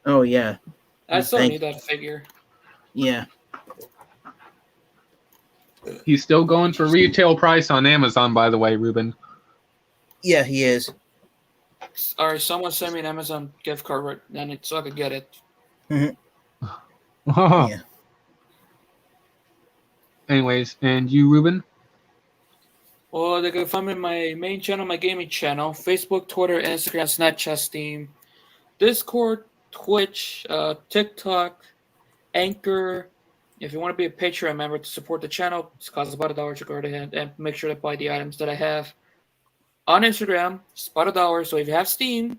Oh yeah, I still Thank- need that figure. yeah. He's still going for retail price on Amazon, by the way, Ruben. Yeah, he is. All right, someone send me an Amazon gift card right then so I could get it. Yeah. Anyways, and you, Ruben? Well, they can find me on my main channel, my gaming channel, Facebook, Twitter, Instagram, Snapchat, Steam, Discord, Twitch, TikTok, Anchor. If you want to be a Patreon member to support the channel, it costs about $1 to go ahead and make sure to buy the items that I have. On Instagram, it's about $1. So if you have Steam,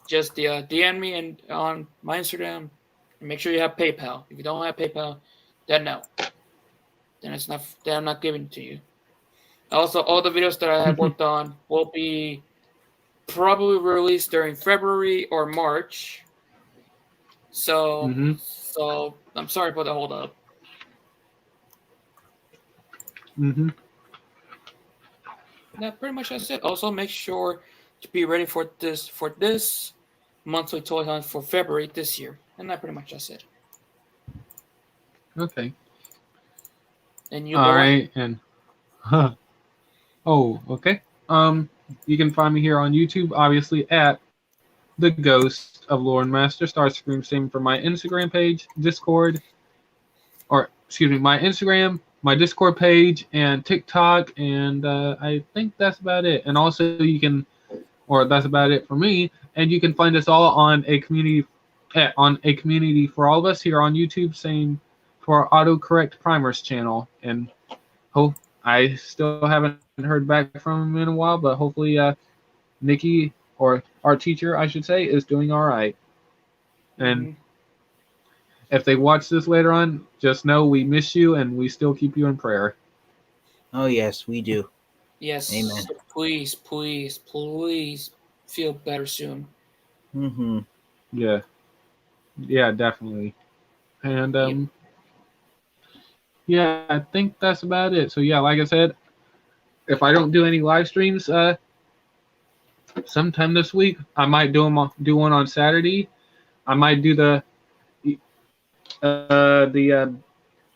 just DM me and on my Instagram, and make sure you have PayPal. If you don't have PayPal, then no. Then it's not. Then I'm not giving it to you. Also, all the videos that I have worked on will be probably released during February or March. So, so I'm sorry for the hold up. Yeah, pretty much that's it. Also, make sure to be ready for this monthly toy hunt for February this year, and that pretty much that's it. Okay. And you, All boy? right, and oh, okay. You can find me here on YouTube, obviously at The Ghost of Lord Master Starscream. Same for my Instagram page, Discord, or excuse me, my Instagram, my Discord page, and TikTok, and I think that's about it. And also, you can, or that's about it for me. And you can find us all on a community for all of us here on YouTube. Same for our autocorrect primers channel. And hope I still haven't heard back from him in a while, but hopefully Nikki, or our teacher I should say, is doing all right. And if they watch this later on, just know we miss you and we still keep you in prayer. Oh yes, we do. Yes. Amen. So please, please, please feel better soon. Mm-hmm. Yeah, definitely. And yeah, I think that's about it. So yeah, like I said, if I don't do any live streams sometime this week, I might do one on Saturday. I might do the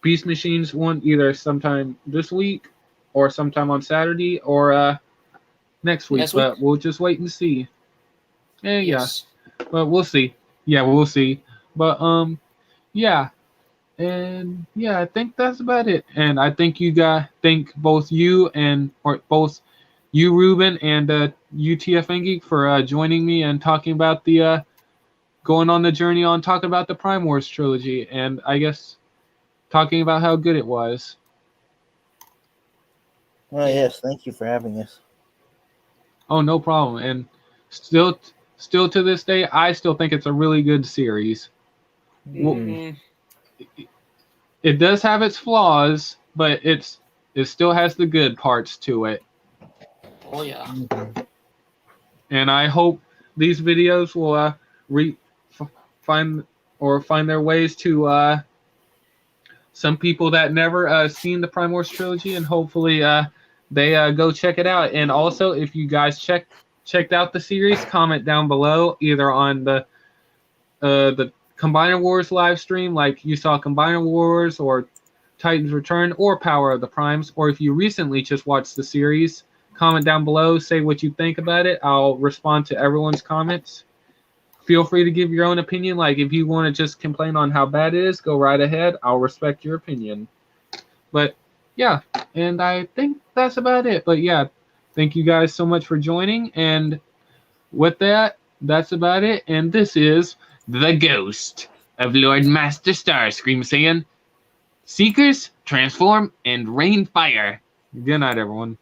Beast Machines one either sometime this week or sometime on Saturday or next week. But we'll just wait and see. Yes. Yeah, but we'll see. Yeah, we'll see. But yeah. And yeah, I think that's about it. And I think both you, Ruben, and UTF Geek for joining me and talking about the going on the journey on talking about the Prime Wars trilogy, and I guess talking about how good it was. Oh yes, thank you for having us. Oh, no problem. And still to this day, I still think it's a really good series. Mm-hmm. It does have its flaws, but it still has the good parts to it. Oh yeah. And I hope these videos will find their ways to some people that never seen the Prime Wars trilogy, and hopefully they go check it out. And also, if you guys checked out the series, comment down below either on the Combiner Wars live stream, like you saw Combiner Wars or Titans Return or Power of the Primes, or if you recently just watched the series, comment down below, say what you think about it. I'll respond to everyone's comments. feel free to give your own opinion. Like, if you want to just complain on how bad it is, go right ahead. I'll respect your opinion. But yeah, and I think that's about it. But yeah, thank you guys so much for joining. And with that, that's about it. And this is the ghost of Lord Master Starscream saying, Seekers, transform, and rain fire. Good night, everyone.